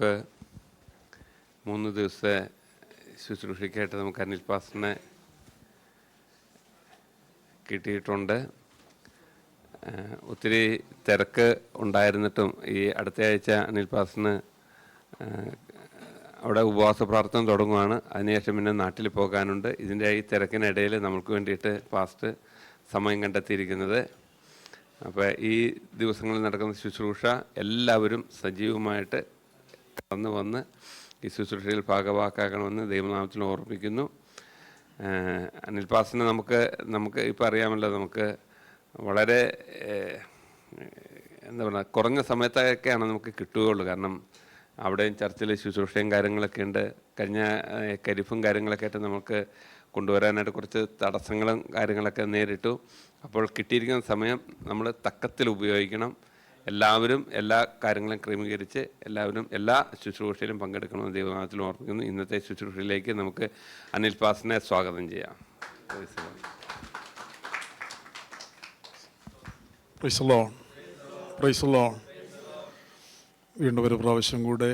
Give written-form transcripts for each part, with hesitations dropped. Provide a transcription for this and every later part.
നമുക്ക് 3 ദിവസത്തെ ശുശ്രൂഷയ്ക്കായിട്ട് നമുക്ക് അനിൽ പാസ്റ്ററിനെ കിട്ടിയിട്ടുണ്ട്. ഒത്തിരി തിരക്ക് ഉണ്ടായിരുന്നിട്ടും ഈ അടുത്ത ആഴ്ച അനിൽ പാസ്റ്ററിന് അവിടെ ഉപവാസ പ്രാർത്ഥന തുടങ്ങുകയാണ്. അതിനുശേഷം പിന്നെ നാട്ടിൽ പോകാനുണ്ട്. ഇതിൻ്റെ ഈ തിരക്കിനിടയിൽ നമുക്ക് വേണ്ടിയിട്ട് പാസ്റ്റ് സമയം കണ്ടെത്തിയിരിക്കുന്നത്. അപ്പോൾ ഈ ദിവസങ്ങളിൽ നടക്കുന്ന ശുശ്രൂഷ എല്ലാവരും സജീവമായിട്ട് കടന്നു വന്ന് ഈ ശുശ്രൂഷയിൽ ഭാഗവാക്കാക്കണമെന്ന് ദൈവനാമത്തിൽ ഓർമ്മിപ്പിക്കുന്നു. അനിൽ പാസ്റ്ററിനെ നമുക്ക് ഇപ്പോൾ അറിയാമല്ലോ, നമുക്ക് വളരെ എന്താ പറയുക, കുറഞ്ഞ സമയത്തൊക്കെയാണ് നമുക്ക് കിട്ടുകയുള്ളൂ. കാരണം അവിടെയും ചർച്ചിൽ ശുശ്രൂഷയും കാര്യങ്ങളൊക്കെ ഉണ്ട്. കഴിഞ്ഞ കരിഫും കാര്യങ്ങളൊക്കെ ആയിട്ട് നമുക്ക് കൊണ്ടുവരാനായിട്ട് കുറച്ച് തടസ്സങ്ങളും കാര്യങ്ങളൊക്കെ നേരിട്ടു. അപ്പോൾ കിട്ടിയിരിക്കുന്ന സമയം നമ്മൾ തക്കത്തിൽ ഉപയോഗിക്കണം. എല്ലാവരും എല്ലാ കാര്യങ്ങളും ക്രമീകരിച്ച് എല്ലാവരും എല്ലാ ശുശ്രൂഷയിലും പങ്കെടുക്കണമെന്ന് ദൈവനാമത്തിൽ ഓർമ്മിക്കുന്നു. ഇന്നത്തെ ശുശ്രൂഷയിലേക്ക് നമുക്ക് അനിൽ പാസ്റ്ററിനെ സ്വാഗതം ചെയ്യാം. വീണ്ടും ഒരു പ്രാവശ്യം കൂടെ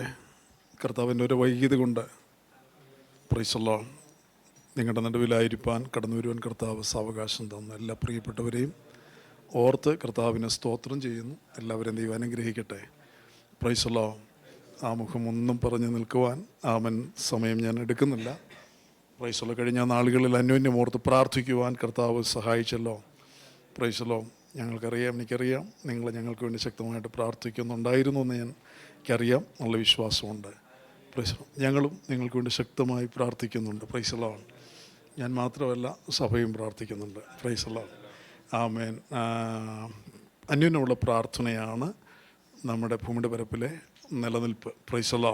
കർത്താവിൻ്റെ ഒരു വൈകിയത് കൊണ്ട് പ്രൈസല്ലോ നിങ്ങളുടെ നടുവിലായിരിക്കാൻ കടന്നു വരുവാൻ കർത്താവ് സാവകാശം തന്ന എല്ലാ പ്രിയപ്പെട്ടവരെയും ഓർത്ത് കർത്താവിനെ സ്തോത്രം ചെയ്യുന്നു. എല്ലാവരെയും ദൈവം അനുഗ്രഹിക്കട്ടെ. പ്രൈസല്ലോ. ആമുഖം ഒന്നും പറഞ്ഞു നിൽക്കുവാൻ സമയം ഞാൻ എടുക്കുന്നില്ല. പ്രൈസല്ലോ. കഴിഞ്ഞ നാളുകളിൽ അന്യോന്യം ഓർത്ത് പ്രാർത്ഥിക്കുവാൻ കർത്താവ് സഹായിച്ചല്ലോ. പ്രൈസല്ലോ. എനിക്കറിയാം നിങ്ങൾ ഞങ്ങൾക്ക് വേണ്ടി ശക്തമായിട്ട് പ്രാർത്ഥിക്കുന്നുണ്ടായിരുന്നു എന്ന് എനിക്കറിയാം. നല്ല വിശ്വാസമുണ്ട്. പ്രൈസല്ലോ. ഞങ്ങളും നിങ്ങൾക്ക് വേണ്ടി ശക്തമായി പ്രാർത്ഥിക്കുന്നുണ്ട്. പ്രൈസല്ലോ. ഞാൻ മാത്രമല്ല, സഭയും പ്രാർത്ഥിക്കുന്നുണ്ട്. പ്രൈസല്ലോ. ആമേൻ. അന്യോന്യമുള്ള പ്രാർത്ഥനയാണ് നമ്മുടെ ഭൂമിയുടെ പരപ്പിലെ നിലനിൽപ്പ്. പ്രൈസല്ലോ.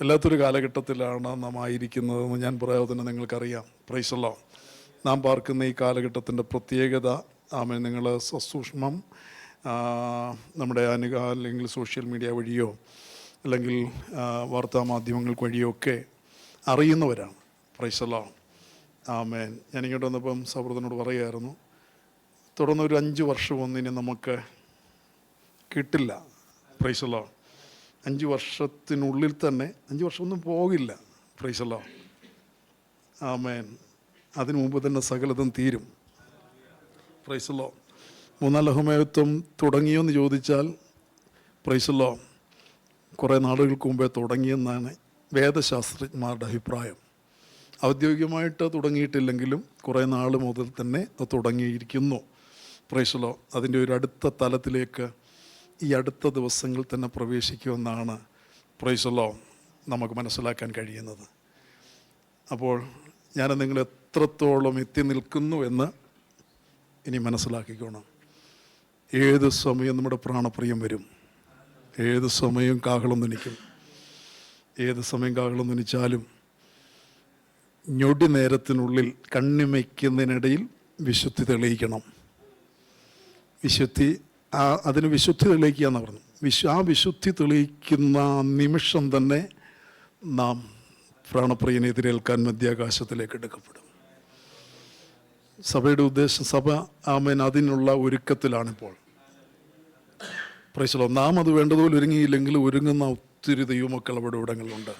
എല്ലാത്തൊരു കാലഘട്ടത്തിലാണ് നാം ആയിരിക്കുന്നതെന്ന് ഞാൻ പറയാതെ തന്നെ നിങ്ങൾക്കറിയാം. പ്രൈസല്ലോ. നാം പാർക്കുന്ന ഈ കാലഘട്ടത്തിൻ്റെ പ്രത്യേകത ആമേൻ നിങ്ങൾ സസൂക്ഷ്മം നമ്മുടെ അല്ലെങ്കിൽ സോഷ്യൽ മീഡിയ വഴിയോ അല്ലെങ്കിൽ വാർത്താമാധ്യമങ്ങൾ വഴിയോ ഒക്കെ അറിയുന്നവരാണ്. പ്രൈസല്ലോ. ആമേൻ. ഞാനിങ്ങോട്ട് വന്നപ്പം സൗഹൃദനോട് പറയുമായിരുന്നു, തുടർന്നൊരു 5 വർഷം ഇനി നമുക്ക് കിട്ടില്ല. പ്രൈസല്ലോ. 5 വർഷത്തിനുള്ളിൽ തന്നെ 5 വർഷമൊന്നും പോകില്ല. പ്രൈസല്ലോ. ആമേൻ. അതിനു മുമ്പ് തന്നെ സകലതും തീരും. പ്രൈസല്ലോ. 3-ാം ലോകമഹായുദ്ധം തുടങ്ങിയെന്ന് ചോദിച്ചാൽ പ്രൈസല്ലോ കുറേ നാളുകൾക്ക് മുമ്പേ തുടങ്ങിയെന്നാണ് വേദശാസ്ത്രജ്ഞന്മാരുടെ അഭിപ്രായം. ഔദ്യോഗികമായിട്ട് തുടങ്ങിയിട്ടില്ലെങ്കിലും കുറേ നാൾ മുതൽ തന്നെ അത് തുടങ്ങിയിരിക്കുന്നു. പ്രൈസല്ലോ. അതിൻ്റെ ഒരു അടുത്ത തലത്തിലേക്ക് ഈ അടുത്ത ദിവസങ്ങളിൽ തന്നെ പ്രവേശിക്കുമെന്നാണ് പ്രൈസല്ലോ നമുക്ക് മനസ്സിലാക്കാൻ കഴിയുന്നത്. അപ്പോൾ ഞാൻ നിങ്ങൾ എത്രത്തോളം എത്തി നിൽക്കുന്നു എന്ന് ഇനി മനസ്സിലാക്കിക്കോണം. ഏത് സമയം നമ്മുടെ പ്രാണപ്രിയം വരും. ഏത് സമയം കാഹളം ധനിക്കും. ഏത് സമയം കാഹളം ധനിച്ചാലും ഞൊടി നേരത്തിനുള്ളിൽ കണ്ണിമയ്ക്കുന്നതിനിടയിൽ വിശുദ്ധി തെളിയിക്കണം. അതിന് വിശുദ്ധി തെളിയിക്കുക എന്ന് പറഞ്ഞു. ആ വിശുദ്ധി തെളിയിക്കുന്ന നിമിഷം തന്നെ നാം പ്രാണപ്രിയനെ എതിരേൽക്കാൻ മധ്യാകാശത്തിലേക്ക് എടുക്കപ്പെടും. സഭയുടെ ഉദ്ദേശം, സഭ ആമേൻ അതിനുള്ള ഒരുക്കത്തിലാണിപ്പോൾ. പ്രൈസലോ. നാം അത് വേണ്ടതുപോലെ ഒരുങ്ങിയില്ലെങ്കിൽ ഒരുങ്ങുന്ന ഒത്തിരി ദൈവമക്കൾ അവിടെ ഇവിടങ്ങളുണ്ട്.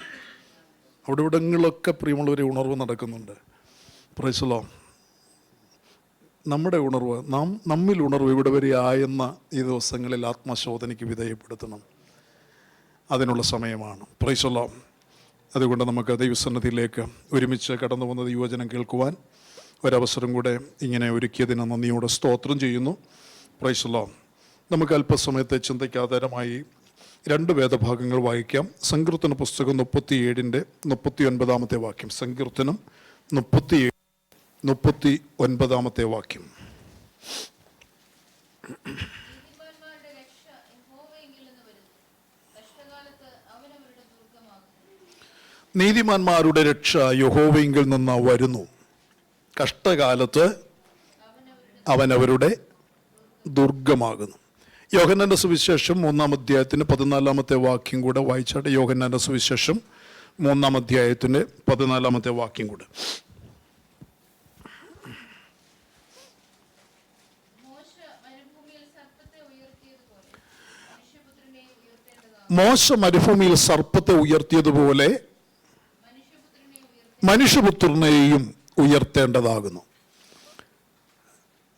അവിടെ ഇവിടങ്ങളിലൊക്കെ പ്രിയമുള്ളവരെ ഉണർവ് നടക്കുന്നുണ്ട്. പ്രൈസലോ. നമ്മുടെ ഉണർവ്, നമ്മിൽ ഉണർവ് ഇവിടെ വരെ ആയെന്ന ഈ ദിവസങ്ങളിൽ ആത്മശോധനയ്ക്ക് വിധേയപ്പെടുത്തണം. അതിനുള്ള സമയമാണ്. പ്രൈസലോ. അതുകൊണ്ട് നമുക്ക് ദൈവസന്നിധിയിലേക്ക് ഒരുമിച്ച് കടന്നു വന്ന ദൈവവചനം കേൾക്കുവാൻ ഒരവസരം കൂടെ ഇങ്ങനെ ഒരുക്കിയതിന് നന്ദിയോടെ സ്തോത്രം ചെയ്യുന്നു. പ്രൈസലോ. നമുക്ക് അല്പസമയത്തെ ചിന്തയ്ക്കാധാരമായി 2 വേദഭാഗങ്ങൾ വായിക്കാം. സങ്കീർത്തന പുസ്തകം 37-ന്റെ 39-ാമത്തെ വാക്യം. സങ്കീർത്തനം 37 39-ാമത്തെ വാക്യം. നീതിമാന്മാരുടെ രക്ഷ യഹോവയിങ്കിൽ നിന്ന് വരുന്നു. കഷ്ടകാലത്ത് അവനവരുടെ ദുർഗമാകുന്നു. യോഹന്നാന്റെ സുവിശേഷം 3-ാം അധ്യായത്തിന് 14-ാമത്തെ വാക്യം കൂടെ വായിച്ചാട്ടെ. യോഹന്നാന്റെ സുവിശേഷം 3-ാം അധ്യായത്തിന് 14-ാമത്തെ വാക്യം കൂടെ. മോശ മരുഭൂമിയിൽ സർപ്പത്തെ ഉയർത്തിയതുപോലെ മനുഷ്യപുത്രനെയും ഉയർത്തേണ്ടതാകുന്നു.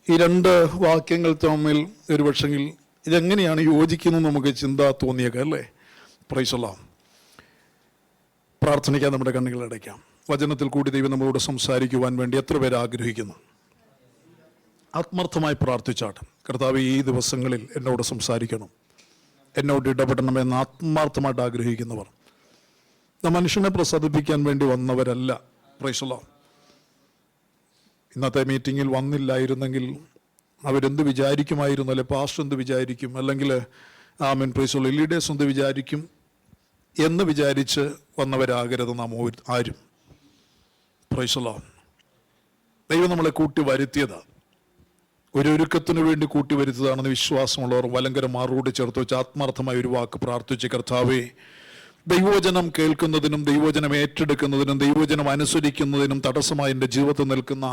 ഈ രണ്ട് വാക്യങ്ങൾ തമ്മിൽ ഒരു പക്ഷെങ്കിൽ ഇതെങ്ങനെയാണ് യോജിക്കുന്നത് നമുക്ക് ചിന്ത തോന്നിയേക്കാം, അല്ലേ? Price the Lord. പ്രാർത്ഥനിക്കാൻ നമ്മുടെ കണ്ണുകൾ അടയ്ക്കാം. വചനത്തിൽ കൂടി ദൈവം നമ്മളോട് സംസാരിക്കുവാൻ വേണ്ടി എത്ര പേര് ആഗ്രഹിക്കുന്നു? ആത്മാർത്ഥമായി പ്രാർത്ഥിച്ചാട്ട്, കർത്താവ് ഈ ദിവസങ്ങളിൽ എന്നോട് സംസാരിക്കണം, എന്നോട് ഇടപെടണമെന്ന് ആത്മാർത്ഥമായിട്ട് ആഗ്രഹിക്കുന്നവർ. മനുഷ്യനെ പ്രസാദിപ്പിക്കാൻ വേണ്ടി വന്നവരല്ല. Price the Lord. ഇന്നത്തെ മീറ്റിങ്ങിൽ വന്നില്ലായിരുന്നെങ്കിൽ അവരെന്ത് വിചാരിക്കുമായിരുന്നു, അല്ലെ പാസ്റ്റർ എന്ത് വിചാരിക്കും, അല്ലെങ്കിൽ ആമേൻ പ്രൈസ് ദി ലോർഡ് ലീഡേഴ്സ് എന്ത് വിചാരിക്കും എന്ന് വിചാരിച്ച് വന്നവരാകരുത് നാം ആരും. Price the Lord. ദൈവം നമ്മളെ കൂട്ടി വരുത്തിയതാണ്, ഒരു ഒരുക്കത്തിന് വേണ്ടി കൂട്ടി വരുത്തിയതാണെന്ന് വിശ്വാസമുള്ളവർ വലങ്കര മാറോട് ചേർത്ത് വെച്ച് ആത്മാർത്ഥമായ ഒരു വാക്ക് പ്രാർത്ഥിച്ച്, കർത്താവേ, ദൈവവചനം കേൾക്കുന്നതിനും ദൈവവചനം ഏറ്റെടുക്കുന്നതിനും ദൈവവചനം അനുസരിക്കുന്നതിനും തടസ്സമായി എൻ്റെ ജീവിതത്തിൽ നിൽക്കുന്ന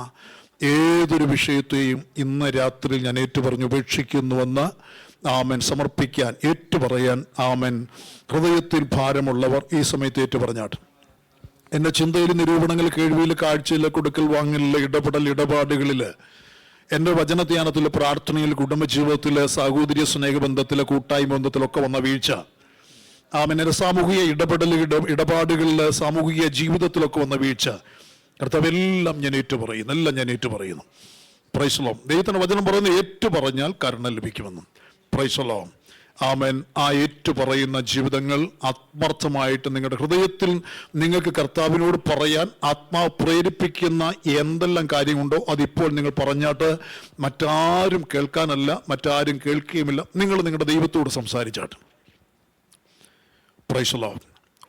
ഏതൊരു വിഷയത്തെയും ഇന്ന് രാത്രി ഞാൻ ഏറ്റുപറഞ്ഞ് ഉപേക്ഷിക്കുന്നുവെന്ന് ആമൻ സമർപ്പിക്കാൻ, ഏറ്റുപറയാൻ ആമൻ ഹൃദയത്തിൽ ഭാരമുള്ളവർ ഈ സമയത്ത് ഏറ്റുപറഞ്ഞാട്ട്. എൻ്റെ ചിന്തയിൽ, നിരൂപണങ്ങൾ, കേൾവിയിൽ, കാഴ്ചയിൽ, കൊടുക്കൽ വാങ്ങലിൽ, ഇടപാടുകളിൽ, എൻ്റെ വചനധ്യാനത്തിൽ, പ്രാർത്ഥനയിൽ, കുടുംബജീവിതത്തിൽ, സാഹോദര്യ സ്നേഹബന്ധത്തിൽ, കൂട്ടായ്മ ബന്ധത്തിലൊക്കെ വന്ന വീഴ്ച, ആമേൻ സാമൂഹിക ഇടപാടുകളിൽ, സാമൂഹിക ജീവിതത്തിലൊക്കെ വന്ന വീഴ്ച, കർത്താവെല്ലാം ഞാൻ ഏറ്റുപറയുന്നു, എല്ലാം ഞാൻ ഏറ്റുപറയുന്നു. Praise the Lord. ദൈവത്തിൻ്റെ വചനം പറയുന്നത് ഏറ്റുപറഞ്ഞാൽ കരുണ ലഭിക്കുമെന്നും. Praise the Lord. ആമേൻ. ആ ഏറ്റുപറയുന്ന ജീവിതങ്ങൾ ആത്മാർത്ഥമായിട്ട് നിങ്ങളുടെ ഹൃദയത്തിൽ നിങ്ങൾക്ക് കർത്താവിനോട് പറയാൻ ആത്മാവ് പ്രേരിപ്പിക്കുന്ന എന്തെല്ലാം കാര്യമുണ്ടോ അതിപ്പോൾ നിങ്ങൾ പറഞ്ഞാട്ട്, മറ്റാരും കേൾക്കാനല്ല, മറ്റാരും കേൾക്കുകയുമില്ല, നിങ്ങൾ നിങ്ങളുടെ ദൈവത്തോട് സംസാരിച്ചാട്ട്. Praise the Lord.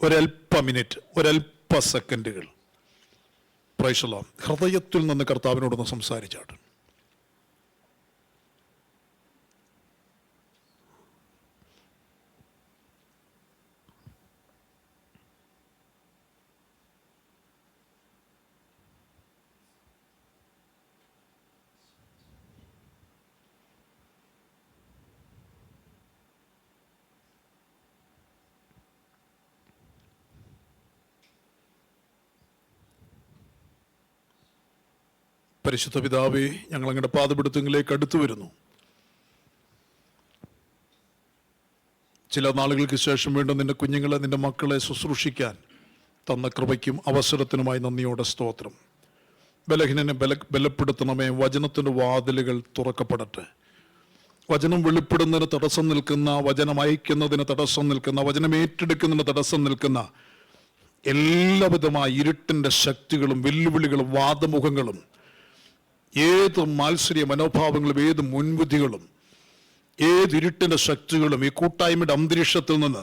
ഒരല്പ മിനിറ്റ്, ഒരല്പ സെക്കൻഡുകൾ പ്രൈസ് ദി ലോർഡ് ഹൃദയത്തിൽ നിന്ന് കർത്താവിനോടൊന്ന് സംസാരിച്ചാട്ട്. പരിശുദ്ധ പിതാവേ, ഞങ്ങൾ അങ്ങയുടെ പാദപിടുത്തങ്ങളിലേക്ക് അടുത്തു വരുന്നു. ചില നാളുകൾക്ക് ശേഷം വീണ്ടും നിന്റെ കുഞ്ഞുങ്ങളെ, നിന്റെ മക്കളെ ശുശ്രൂഷിക്കാൻ തന്ന കൃപയ്ക്കും അവസരത്തിനുമായി നന്ദിയോടെ സ്തോത്രം. ബലഹീനനെ ബലപ്പെടുത്തണമേ. വചനത്തിൻ്റെ വാതിലുകൾ തുറക്കപ്പെടട്ടെ. വചനം വെളിപ്പെടുന്നതിന് തടസ്സം നിൽക്കുന്ന, വചനം അയക്കുന്നതിന് തടസ്സം നിൽക്കുന്ന, വചനം ഏറ്റെടുക്കുന്നതിന് തടസ്സം നിൽക്കുന്ന എല്ലാവിധമായ ഇരുട്ടിൻ്റെ ശക്തികളും വെല്ലുവിളികളും വാദമുഖങ്ങളും ഏത് മാത്സര്യ മനോഭാവങ്ങളും ഏത് മുൻവിധികളും ഏത് ഇരുട്ടിൻ്റെ ശക്തികളും ഈ കൂട്ടായ്മയുടെ അന്തരീക്ഷത്തിൽ നിന്ന്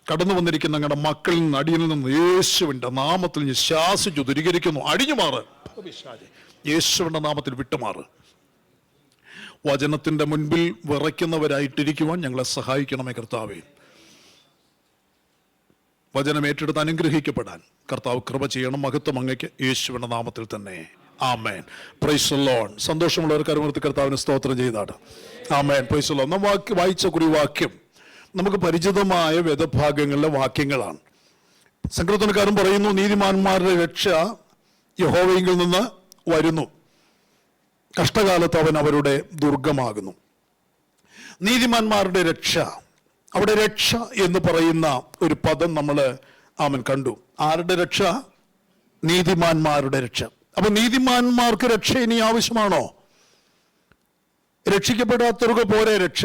കടന്നു വന്നിരിക്കുന്ന ഞങ്ങളുടെ മക്കളിൽ നിന്ന്, അടിയിൽ നിന്ന് യേശുവിൻ്റെ നാമത്തിൽ ഞാൻ ശാസിച്ചു ദൂരീകരിക്കുന്നു. അടിഞ്ഞു മാറ്, യേശുവിൻ്റെ നാമത്തിൽ വിട്ടുമാറ്. വചനത്തിൻ്റെ മുൻപിൽ വിറയ്ക്കുന്നവരായിട്ടിരിക്കുവാൻ ഞങ്ങളെ സഹായിക്കണമേ കർത്താവേ. വചനം ഏറ്റെടുത്ത് അനുഗ്രഹിക്കപ്പെടാൻ കർത്താവ് കൃപ ചെയ്യണം. മഹത്വം അങ്ങയ്ക്ക്, യേശുവിൻ്റെ നാമത്തിൽ തന്നെ. ആമേൻ. Praise the Lord. സന്തോഷമുള്ളവർ കരമുയർത്തി കർത്താവിന് സ്തോത്രം ചെയ്താണ്. ആമേൻ. Praise the Lord. നാം വായിച്ച കുറിവാക്യം നമുക്ക് പരിചിതമായ വേദഭാഗങ്ങളിലെ വാക്യങ്ങളാണ്. സങ്കീർത്തനക്കാരൻ പറയുന്നു, നീതിമാന്മാരുടെ രക്ഷ യഹോവയിൽ നിന്ന് വരുന്നു, കഷ്ടകാലത്ത് അവൻ അവരുടെ ദുർഗമാകുന്നു. നീതിമാന്മാരുടെ രക്ഷ, അവിടെ രക്ഷ എന്ന് പറയുന്ന ഒരു പദം നമ്മൾ ആമൻ കണ്ടു. ആരുടെ രക്ഷ? നീതിമാന്മാരുടെ രക്ഷ. അപ്പൊ നീതിമാന്മാർക്ക് രക്ഷ ഇനി ആവശ്യമാണോ? രക്ഷിക്കപ്പെടാത്തവർക്ക് പോരെ രക്ഷ?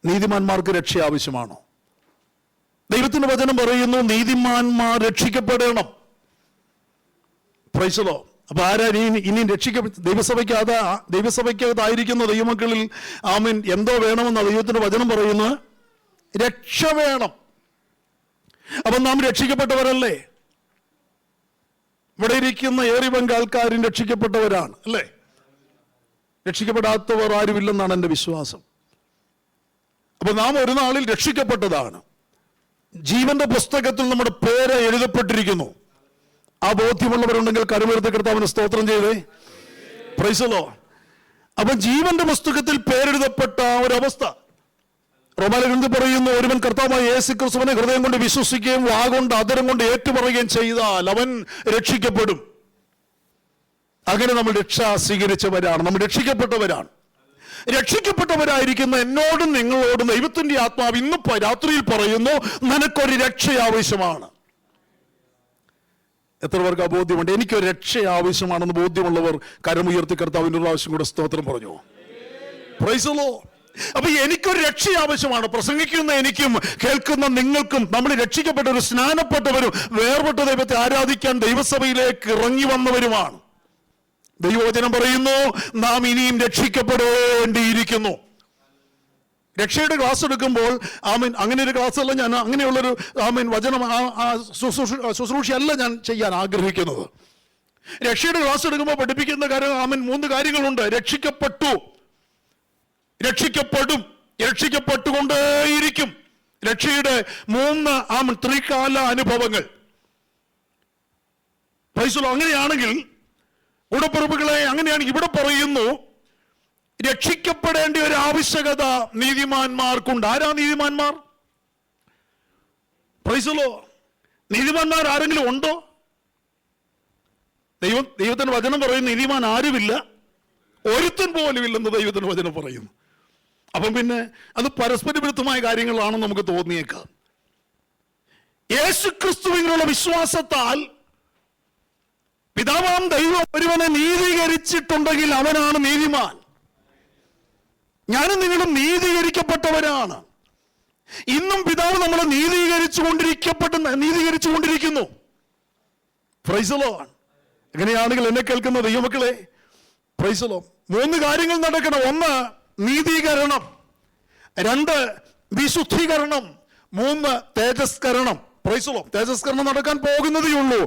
നീതിമാന്മാർക്ക് രക്ഷ ആവശ്യമാണോ? ദൈവത്തിന്റെ വചനം പറയുന്നു, നീതിമാന്മാർ രക്ഷിക്കപ്പെടണം. Price the Lord. അപ്പൊ ആരാ ഇനി ദൈവസഭയ്ക്കകത്തായിരിക്കുന്ന ദൈവമക്കളിൽ ആമേൻ എന്തോ വേണമെന്ന ദൈവത്തിന്റെ വചനം പറയുന്നത്? രക്ഷ വേണം. അപ്പൊ നാം രക്ഷിക്കപ്പെട്ടവരല്ലേ? ഇവിടെ ഇരിക്കുന്ന ഏറി പങ്ക് ആൾക്കാരും രക്ഷിക്കപ്പെട്ടവരാണ്, അല്ലേ? രക്ഷിക്കപ്പെടാത്തവർ ആരുമില്ലെന്നാണ് എൻ്റെ വിശ്വാസം. അപ്പൊ നാം ഒരു നാളിൽ രക്ഷിക്കപ്പെട്ടതാണ്. ജീവന്റെ പുസ്തകത്തിൽ നമ്മുടെ പേര് എഴുതപ്പെട്ടിരിക്കുന്നു. ആ ബോധ്യമുള്ളവരുണ്ടെങ്കിൽ കരമുയർത്തി കർത്താവിന് സ്തോത്രം ചെയ്തേ. Price the Lord. അപ്പൊ ജീവന്റെ പുസ്തകത്തിൽ പേരെഴുതപ്പെട്ട ഒരവസ്ഥ, റോമാലേഖനത്തിൽ പറയുന്നു, ഒരുവൻ കർത്താവായ യേശു ക്രിസ്തുവിനെ ഹൃദയം കൊണ്ട് വിശ്വസിക്കുകയും വാഗൊണ്ട് അധരം കൊണ്ട് ഏറ്റുപറയുകയും ചെയ്താൽ അവൻ രക്ഷിക്കപ്പെടും. അങ്ങനെ നമ്മൾ രക്ഷ സ്വീകരിച്ചവരാണ്, നമ്മൾ രക്ഷിക്കപ്പെട്ടവരാണ്. രക്ഷിക്കപ്പെട്ടവരായിരിക്കുന്ന എന്നോടും നിങ്ങളോടും ദൈവത്തിന്റെ ആത്മാവ് ഇന്ന് രാത്രിയിൽ പറയുന്നു, നിനക്കൊരു രക്ഷ ആവശ്യമാണ്. എത്ര പേർക്ക് ആ ബോധ്യമുണ്ട്? എനിക്കൊരു രക്ഷ ആവശ്യമാണെന്ന് ബോധ്യമുള്ളവർ കരമുയർത്തി കർത്താവിന്റെ പ്രാവശ്യം കൂടെ സ്തോത്രം പറഞ്ഞു. Price the Lord. അപ്പൊ എനിക്കൊരു രക്ഷ ആവശ്യമാണ്. പ്രസംഗിക്കുന്ന എനിക്കും കേൾക്കുന്ന നിങ്ങൾക്കും, നമ്മൾ രക്ഷിക്കപ്പെട്ടവരും സ്നാനപ്പെട്ടവരും വേർപെട്ട ദൈവത്തെ ആരാധിക്കാൻ ദൈവസഭയിലേക്ക് ഇറങ്ങി വന്നവരുമാണ്. ദൈവവചനം പറയുന്നു, നാം ഇനിയും രക്ഷിക്കപ്പെടേണ്ടിയിരിക്കുന്നു. രക്ഷയുടെ ക്ലാസ് എടുക്കുമ്പോൾ അങ്ങനെ ഒരു ക്ലാസ് അല്ല ഞാൻ, അങ്ങനെയുള്ളൊരു വചനം ശുശ്രൂഷയല്ല ഞാൻ ചെയ്യാൻ ആഗ്രഹിക്കുന്നത്. രക്ഷയുടെ ക്ലാസ് എടുക്കുമ്പോൾ പഠിപ്പിക്കുന്ന കാര്യം 3 കാര്യങ്ങളുണ്ട്. രക്ഷിക്കപ്പെട്ടു, രക്ഷിക്കപ്പെടും, രക്ഷിക്കപ്പെട്ടുകൊണ്ടേയിരിക്കും. രക്ഷയുടെ 3 ത്രികാല അനുഭവങ്ങൾ. അങ്ങനെയാണെങ്കിൽ ഉടപ്പുറപ്പുകളെ, അങ്ങനെയാണെങ്കിൽ ഇവിടെ പറയുന്നു, രക്ഷിക്കപ്പെടേണ്ട ഒരു ആവശ്യകത നീതിമാന്മാർക്കുണ്ട്. ആരാ നീതിമാന്മാർ? Praise the Lord. നീതിമാന്മാർ ആരെങ്കിലും ഉണ്ടോ? ദൈവത്തിന്റെ വചനം പറയുന്നു, നീതിമാൻ ആരുമില്ല, ഒരുത്തൻ പോലും ഇല്ലെന്ന് ദൈവത്തിന്റെ വചനം പറയുന്നു. അപ്പം പിന്നെ അത് പരസ്പര വിരുദ്ധമായ കാര്യങ്ങളാണെന്ന് നമുക്ക് തോന്നിയേക്കാം. യേശുക്രിസ്തുവിനുള്ള വിശ്വാസത്താൽ പിതാവാം ദൈവം ഒരുവനെ നീതീകരിച്ചിട്ടുണ്ടെങ്കിൽ അവനാണ് നീതിമാൻ. ഞാനും നിങ്ങളും നീതീകരിക്കപ്പെട്ടവരാണ്. ഇന്നും പിതാവ് നമ്മളെ നീതീകരിച്ചുകൊണ്ടിരിക്കുന്നു. Price the Lord. അങ്ങനെയാണെങ്കിൽ എന്നെ കേൾക്കുന്ന ദൈവമക്കളെ, പ്രൈസ് ദി ലോർഡ്. 3 കാര്യങ്ങൾ നടക്കണം. 1 നീതീകരണം, 2 വിശുദ്ധീകരണം, 3 തേജസ്കരണം. Praise the Lord. തേജസ്കരണം നടക്കാൻ പോകുന്നതേ ഉള്ളൂ.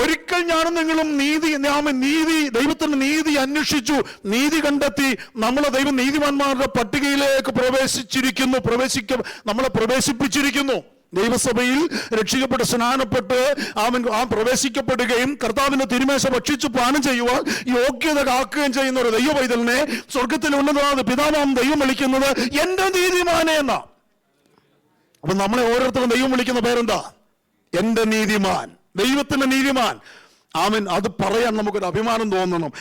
ഒരിക്കൽ ഞാനും നിങ്ങളും ദൈവത്തിന്റെ നീതി അന്വേഷിച്ചു, നീതി കണ്ടെത്തി നമ്മളെ ദൈവം നീതിമാന്മാരുടെ പട്ടികയിലേക്ക് നമ്മളെ പ്രവേശിപ്പിച്ചിരിക്കുന്നു. ദൈവസഭയിൽ രക്ഷിക്കപ്പെട്ട് സ്നാനപ്പെട്ട് പ്രവേശിക്കപ്പെടുകയും കർത്താവിന്റെ തിരുമേശ ഭക്ഷിച്ചു പാനം ചെയ്യുവാൻ യോഗ്യത കാക്കുകയും ചെയ്യുന്ന ഒരു ദൈവ പൈതലിനെ സ്വർഗത്തിൽ ഉന്നതനാഥ പിതാവാം ദൈവം വിളിക്കുന്നത് എന്റെ നീതിമാനെ എന്നാ. അപ്പൊ നമ്മളെ ഓരോരുത്തരും ദൈവം വിളിക്കുന്ന പേരെന്താ? എന്റെ നീതിമാൻ, ദൈവത്തിന്റെ നീതിമാൻ. അത് പറയാൻ നമുക്കൊരു അഭിമാനം തോന്നണം.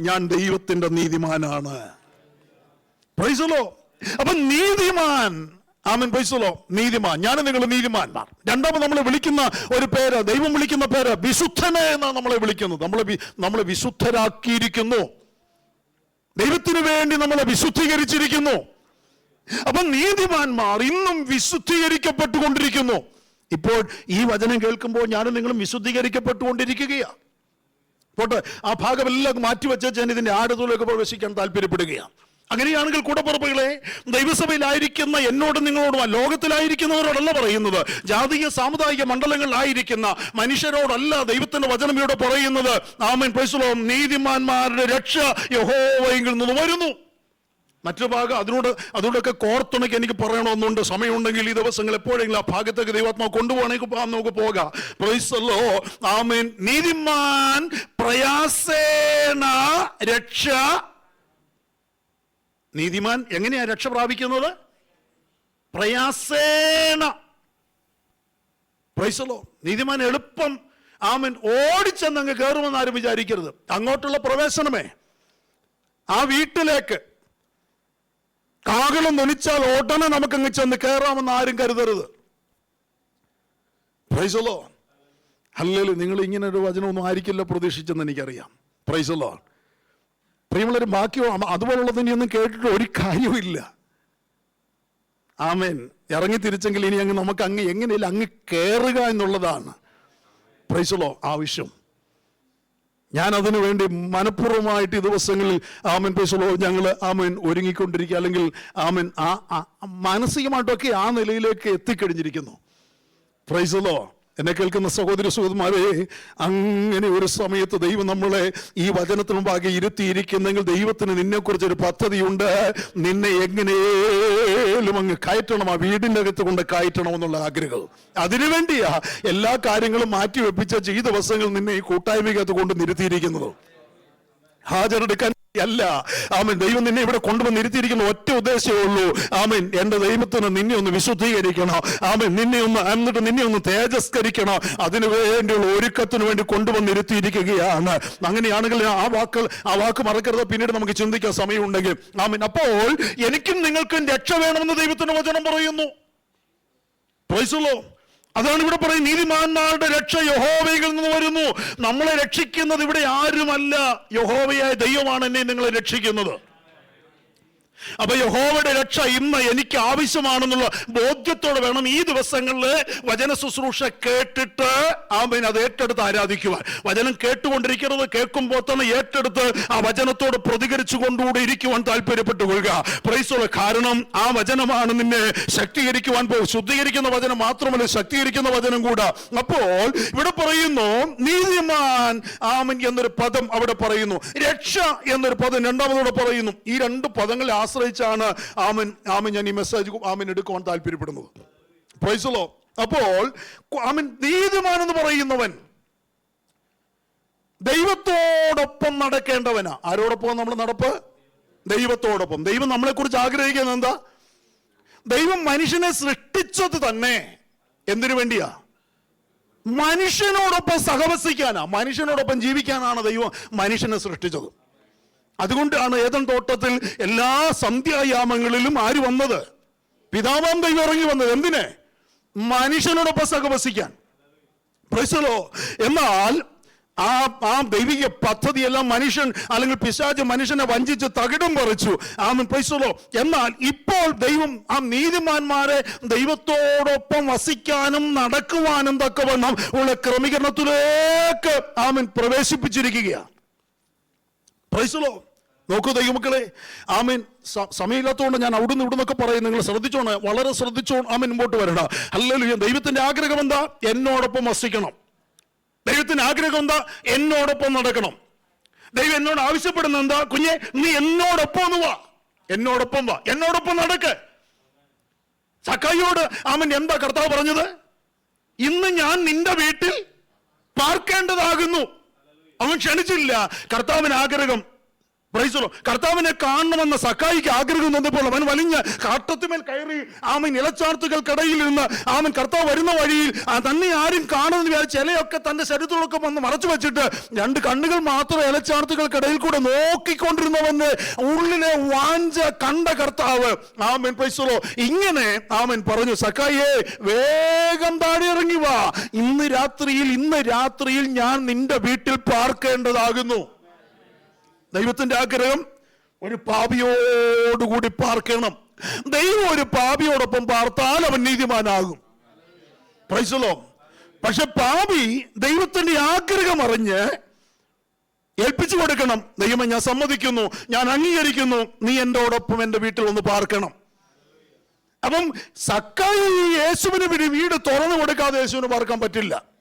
ഞാൻ ദൈവത്തിന്റെ നീതിമാനാണ്. Price the Lord. അപ്പൊ നീതിമാൻ, പ്രൈസ് ദി ലോർഡ്, നീതിമാൻ. ഞാനും നിങ്ങൾ നീതിമാന്മാർ. രണ്ടാമത് നമ്മളെ വിളിക്കുന്ന ഒരു പേര്, ദൈവം വിളിക്കുന്ന പേര് വിശുദ്ധനെ എന്നാണ് നമ്മളെ വിളിക്കുന്നത്. നമ്മളെ വിശുദ്ധരാക്കിയിരിക്കുന്നു. ദൈവത്തിന് വേണ്ടി നമ്മളെ വിശുദ്ധീകരിച്ചിരിക്കുന്നു. അപ്പൊ നീതിമാന്മാർ ഇന്നും വിശുദ്ധീകരിക്കപ്പെട്ടുകൊണ്ടിരിക്കുന്നു. ഇപ്പോൾ ഈ വചനം കേൾക്കുമ്പോൾ ഞാനും നിങ്ങളും വിശുദ്ധീകരിക്കപ്പെട്ടുകൊണ്ടിരിക്കുകയാണ്. പോട്ടെ, ആ ഭാഗമെല്ലാം മാറ്റിവെച്ച് ഞാൻ ഇതിന്റെ ആഴത്തിലേക്ക് പ്രവേശിക്കാൻ താല്പര്യപ്പെടുകയാണ്. അങ്ങനെയാണെങ്കിൽ കൂടപ്പുറപ്പുകളെ, ദൈവസഭയിലായിരിക്കുന്ന എന്നോടും നിങ്ങളോടും, ലോകത്തിലായിരിക്കുന്നവരോടല്ല പറയുന്നത്, ജാതീയ സാമുദായിക മണ്ഡലങ്ങളിലായിരിക്കുന്ന മനുഷ്യരോടല്ല ദൈവത്തിന്റെ വചനം ഇവിടെ പറയുന്നത്. Price the Lord. നീതിമാന്മാരുടെ രക്ഷ യഹോവയിൽ നിന്ന് വരുന്നു. മറ്റു ഭാഗം അതിനോടൊക്കെ കോർത്തുണയ്ക്ക് എനിക്ക് പറയണമെന്നുണ്ട്. സമയമുണ്ടെങ്കിൽ ഈ ദിവസങ്ങൾ എപ്പോഴെങ്കിലും ആ ഭാഗത്തേക്ക് ദൈവാത്മാവ് കൊണ്ടുപോകണമെങ്കിൽ നമുക്ക് പോകാം. Praise the Lord. ആമേൻ. നീതിമാൻ പ്രയാസേന രക്ഷ. നീതിമാൻ എങ്ങനെയാ രക്ഷ പ്രാപിക്കുന്നത്? പ്രയാസേന. Praise the Lord. നീതിമാൻ എളുപ്പം ഓടിച്ചെന്നങ്ങ് കയറുമെന്ന് ആരും വിചാരിക്കരുത്. അങ്ങോട്ടുള്ള പ്രവേശനമേ, ആ വീട്ടിലേക്ക് കാകളം ധനിച്ചാൽ ഉടനെ നമുക്കങ്ങ് ചെന്ന് കയറാമെന്ന് ആരും കരുതരുത്. Praise the Lord. ഹല്ലേലൂയ. നിങ്ങൾ ഇങ്ങനെ ഒരു വചനമൊന്നും ആയിരിക്കില്ല പ്രതീക്ഷിച്ചെന്ന് എനിക്കറിയാം. Praise the Lord. പ്രിയമുള്ളൊരു ബാക്കിയോ അതുപോലുള്ളത് ഇനിയൊന്നും കേട്ടിട്ട് ഒരു കാര്യവുമില്ല. ആമേൻ. ഇറങ്ങി തിരിച്ചെങ്കിൽ ഇനി നമുക്ക് എങ്ങനെയില്ല അങ്ങ് കയറുക എന്നുള്ളതാണ്. പ്രൈസ് ദി ലോർഡ് ആവശ്യം. ഞാൻ അതിനു വേണ്ടി മനഃപൂർവ്വമായിട്ട് ഈ ദിവസങ്ങളിൽ പ്രൈസ് ദി ലോർഡ് ഞങ്ങൾ ഒരുങ്ങിക്കൊണ്ടിരിക്കുക, അല്ലെങ്കിൽ മാനസികമായിട്ടൊക്കെ ആ നിലയിലേക്ക് എത്തിക്കഴിഞ്ഞിരിക്കുന്നു. Price the Lord. എന്നെ കേൾക്കുന്ന സഹോദരി സഹോദരന്മാരെ, അങ്ങനെ ഒരു സമയത്ത് ദൈവം നമ്മളെ ഈ വചനത്തിന് മുമ്പാകെ ഇരുത്തിയിരിക്കുന്നെങ്കിൽ ദൈവത്തിന് നിന്നെക്കുറിച്ചൊരു പദ്ധതിയുണ്ട്. നിന്നെ എങ്ങനെയും അങ്ങ് കയറ്റണം, ആ വീടിൻ്റെ അകത്ത് കൊണ്ട് കയറ്റണമെന്നുള്ള ആഗ്രഹം. അതിനുവേണ്ടിയാ എല്ലാ കാര്യങ്ങളും മാറ്റിവെപ്പിച്ച ഈ ദിവസങ്ങൾ നിന്നെ ഈ കൂട്ടായ്മയ്ക്കകത്ത് കൊണ്ട് നിർത്തിയിരിക്കുന്നത്. ഹാജരെടുക്കാൻ അല്ല. ആമേൻ. ദൈവം നിന്നെ ഇവിടെ കൊണ്ടുവന്ന് ഇരുത്തിയിരിക്കുന്ന ഒറ്റ ഉദ്ദേശമേ ഉള്ളൂ. ആമേൻ. എന്റെ ദൈവത്തിന് നിന്നെ ഒന്ന് വിശുദ്ധീകരിക്കണം. ആമേൻ. എന്നിട്ട് നിന്നെ ഒന്ന് തേജസ്കരിക്കണം. അതിനു വേണ്ടിയുള്ള ഒരുക്കത്തിന് വേണ്ടി കൊണ്ടുവന്ന് ഇരുത്തിയിരിക്കുകയാണ്. അങ്ങനെയാണെങ്കിൽ ആ വാക്ക് മറക്കരുത്. പിന്നീട് നമുക്ക് ചിന്തിക്കാൻ സമയമുണ്ടെങ്കിൽ. ആമേൻ. അപ്പോൾ എനിക്കും നിങ്ങൾക്കും രക്ഷ വേണമെന്ന് ദൈവത്തിന്റെ വചനം പറയുന്നു. Price the Lord. അതാണ് ഇവിടെ പറയും, നീതിമാന്മാരുടെ രക്ഷ യഹോവയിൽ നിന്ന് വരുന്നു. നമ്മളെ രക്ഷിക്കുന്നത് ഇവിടെ ആരുമല്ല, യഹോവയായ ദൈവമാണ് എന്നെ നിങ്ങളെ രക്ഷിക്കുന്നത്. അപ്പൊ യഹോവയുടെ രക്ഷ ഇന്ന് എനിക്ക് ആവശ്യമാണെന്നുള്ള ബോധ്യത്തോടെ വേണം ഈ ദിവസങ്ങളിൽ വചന ശുശ്രൂഷ കേട്ടിട്ട് ആമേൻ അത് ഏറ്റെടുത്ത് ആരാധിക്കുവാൻ. വചനം കേട്ടുകൊണ്ടിരിക്കുന്നത്, കേൾക്കുമ്പോൾ തന്നെ ഏറ്റെടുത്ത് ആ വചനത്തോട് പ്രതികരിച്ചു കൊണ്ടുകൂടെ ഇരിക്കുവാൻ താല്പര്യപ്പെട്ടുകൊള്ളുക. Price the Lord. കാരണം ആ വചനമാണ് നിന്നെ ശക്തീകരിക്കുവാൻ പോകും. ശുദ്ധീകരിക്കുന്ന വചനം മാത്രമല്ല, ശക്തീകരിക്കുന്ന വചനം കൂടെ. അപ്പോൾ ഇവിടെ പറയുന്നു നീതിമാൻ ആമേൻ എന്നൊരു പദം അവിടെ പറയുന്നു, രക്ഷ എന്നൊരു പദം രണ്ടാമതോടെ പറയുന്നു. ഈ രണ്ട് പദങ്ങളെ ആശ്രയിച്ചാണ് ആമൻ ഞാൻ ഈ മെസ്സേജ് എടുക്കുവാൻ താല്പര്യപ്പെടുന്നത്. Price the Lord. അപ്പോൾ നീതിമാൻ എന്ന് പറയുന്നവൻ ദൈവത്തോടൊപ്പം നടക്കേണ്ടവനാ. ആരോടൊപ്പം നമ്മൾ നടപ്പ്? ദൈവത്തോടൊപ്പം. ദൈവം നമ്മളെ കുറിച്ച് ആഗ്രഹിക്കുന്നത് എന്താ? ദൈവം മനുഷ്യനെ സൃഷ്ടിച്ചത് തന്നെ എന്തിനു വേണ്ടിയാ? മനുഷ്യനോടൊപ്പം സഹവസിക്കാനാ, മനുഷ്യനോടൊപ്പം ജീവിക്കാനാണ് ദൈവം മനുഷ്യനെ സൃഷ്ടിച്ചത്. അതുകൊണ്ടാണ് ഏദൻ തോട്ടത്തിൽ എല്ലാ സന്ധ്യായാമങ്ങളിലും ആര് വന്നത്? പിതാവാം ദൈവം ഇറങ്ങി വന്നത്. എന്തിന്? മനുഷ്യനോടൊപ്പം സഹവസിക്കാൻ. Praise the Lord. എന്നാൽ ആ ദൈവിക പദ്ധതിയെല്ലാം മനുഷ്യൻ അല്ലെങ്കിൽ പിശാച് മനുഷ്യനെ വഞ്ചിച്ച് തകിടം പറിച്ചു. ആമേൻ. Praise the Lord. എന്നാൽ ഇപ്പോൾ ദൈവം ആ നീതിമാന്മാരെ ദൈവത്തോടൊപ്പം വസിക്കാനും നടക്കുവാനും തക്കവണ്ണം ഉള്ള ക്രമീകരണത്തിലേക്ക് ആമേൻ പ്രവേശിപ്പിച്ചിരിക്കുകയാണ്. Praise the Lord. നോക്കൂ ദൈവമക്കളെ, ആമേൻ. സമയമില്ലാത്തതുകൊണ്ട് ഞാൻ അവിടുന്ന് ഇവിടുന്നൊക്കെ പറയും. നിങ്ങൾ ശ്രദ്ധിച്ചോണം, വളരെ ശ്രദ്ധിച്ചോണം. ആമേൻ. മുമ്പോട്ട് വരണം. ഹല്ലേലൂയ. ദൈവത്തിന്റെ ആഗ്രഹം എന്താ? എന്നോടൊപ്പം വസിക്കണം. ദൈവത്തിന്റെ ആഗ്രഹം എന്താ? എന്നോടൊപ്പം നടക്കണം. ദൈവം എന്നോട് ആവശ്യപ്പെടുന്ന എന്താ? കുഞ്ഞെ, നീ എന്നോടൊപ്പം ഒന്ന് വാ, എന്നോടൊപ്പം വാ, എന്നോടൊപ്പം നടക്ക്. സക്കായിയോട് ആമേൻ എന്താ കർത്താവ് പറഞ്ഞത്? ഇന്ന് ഞാൻ നിന്റെ വീട്ടിൽ പാർക്കേണ്ടതാകുന്നു. അവൻ ക്ഷണിച്ചില്ല. കർത്താവിന് ആഗ്രഹം. Price the Lord. കർത്താവിനെ കാണണമെന്ന സക്കായിക്ക് ആഗ്രഹം വന്നപ്പോൾ അവൻ വലിഞ്ഞ കാട്ടത്തിമേൽ കയറി ആമൻ ഇലച്ചാർത്തുകൾക്കിടയിൽ നിന്ന് ആമൻ കർത്താവ് വരുന്ന വഴിയിൽ തന്നെ ആരും കാണുമെന്ന് വിചാരിച്ച് ഇലയൊക്കെ തന്റെ ശരീരത്തിലൊക്കെ വന്ന് മറച്ചു വെച്ചിട്ട് രണ്ട് കണ്ണുകൾ മാത്രം ഇലച്ചാർത്തുകൾക്കിടയിൽ കൂടെ നോക്കിക്കൊണ്ടിരുന്നവന് ഉള്ളിലെ വാഞ്ച കണ്ട കർത്താവ് ആമൻ പ്രൈസ് ദി ലോർഡ് ഇങ്ങനെ ആമൻ പറഞ്ഞു, സക്കായിയെ വേഗം താഴെ ഇറങ്ങി വാ, ഇന്ന് രാത്രിയിൽ ഞാൻ നിന്റെ വീട്ടിൽ പാർക്കേണ്ടതാകുന്നു. ദൈവത്തിന്റെ ആഗ്രഹം ഒരു പാപിയോടുകൂടി പാർക്കണം. ദൈവം ഒരു പാപിയോടൊപ്പം പാർത്താൽ അവൻ നീതിമാനാകും. Price the Lord. പക്ഷെ പാപി ദൈവത്തിന്റെ ആഗ്രഹം അറിഞ്ഞ് ഏൽപ്പിച്ചു കൊടുക്കണം. ദൈവമേ, ഞാൻ സമ്മതിക്കുന്നു, ഞാൻ അംഗീകരിക്കുന്നു, നീ എന്നോടൊപ്പം എൻ്റെ വീട്ടിൽ ഒന്ന് പാർക്കണം. അപ്പം സക്കായി യേശുവിന് വീട് തുറന്നു കൊടുക്കാതെ യേശുവിന് പാർക്കാൻ പറ്റില്ല.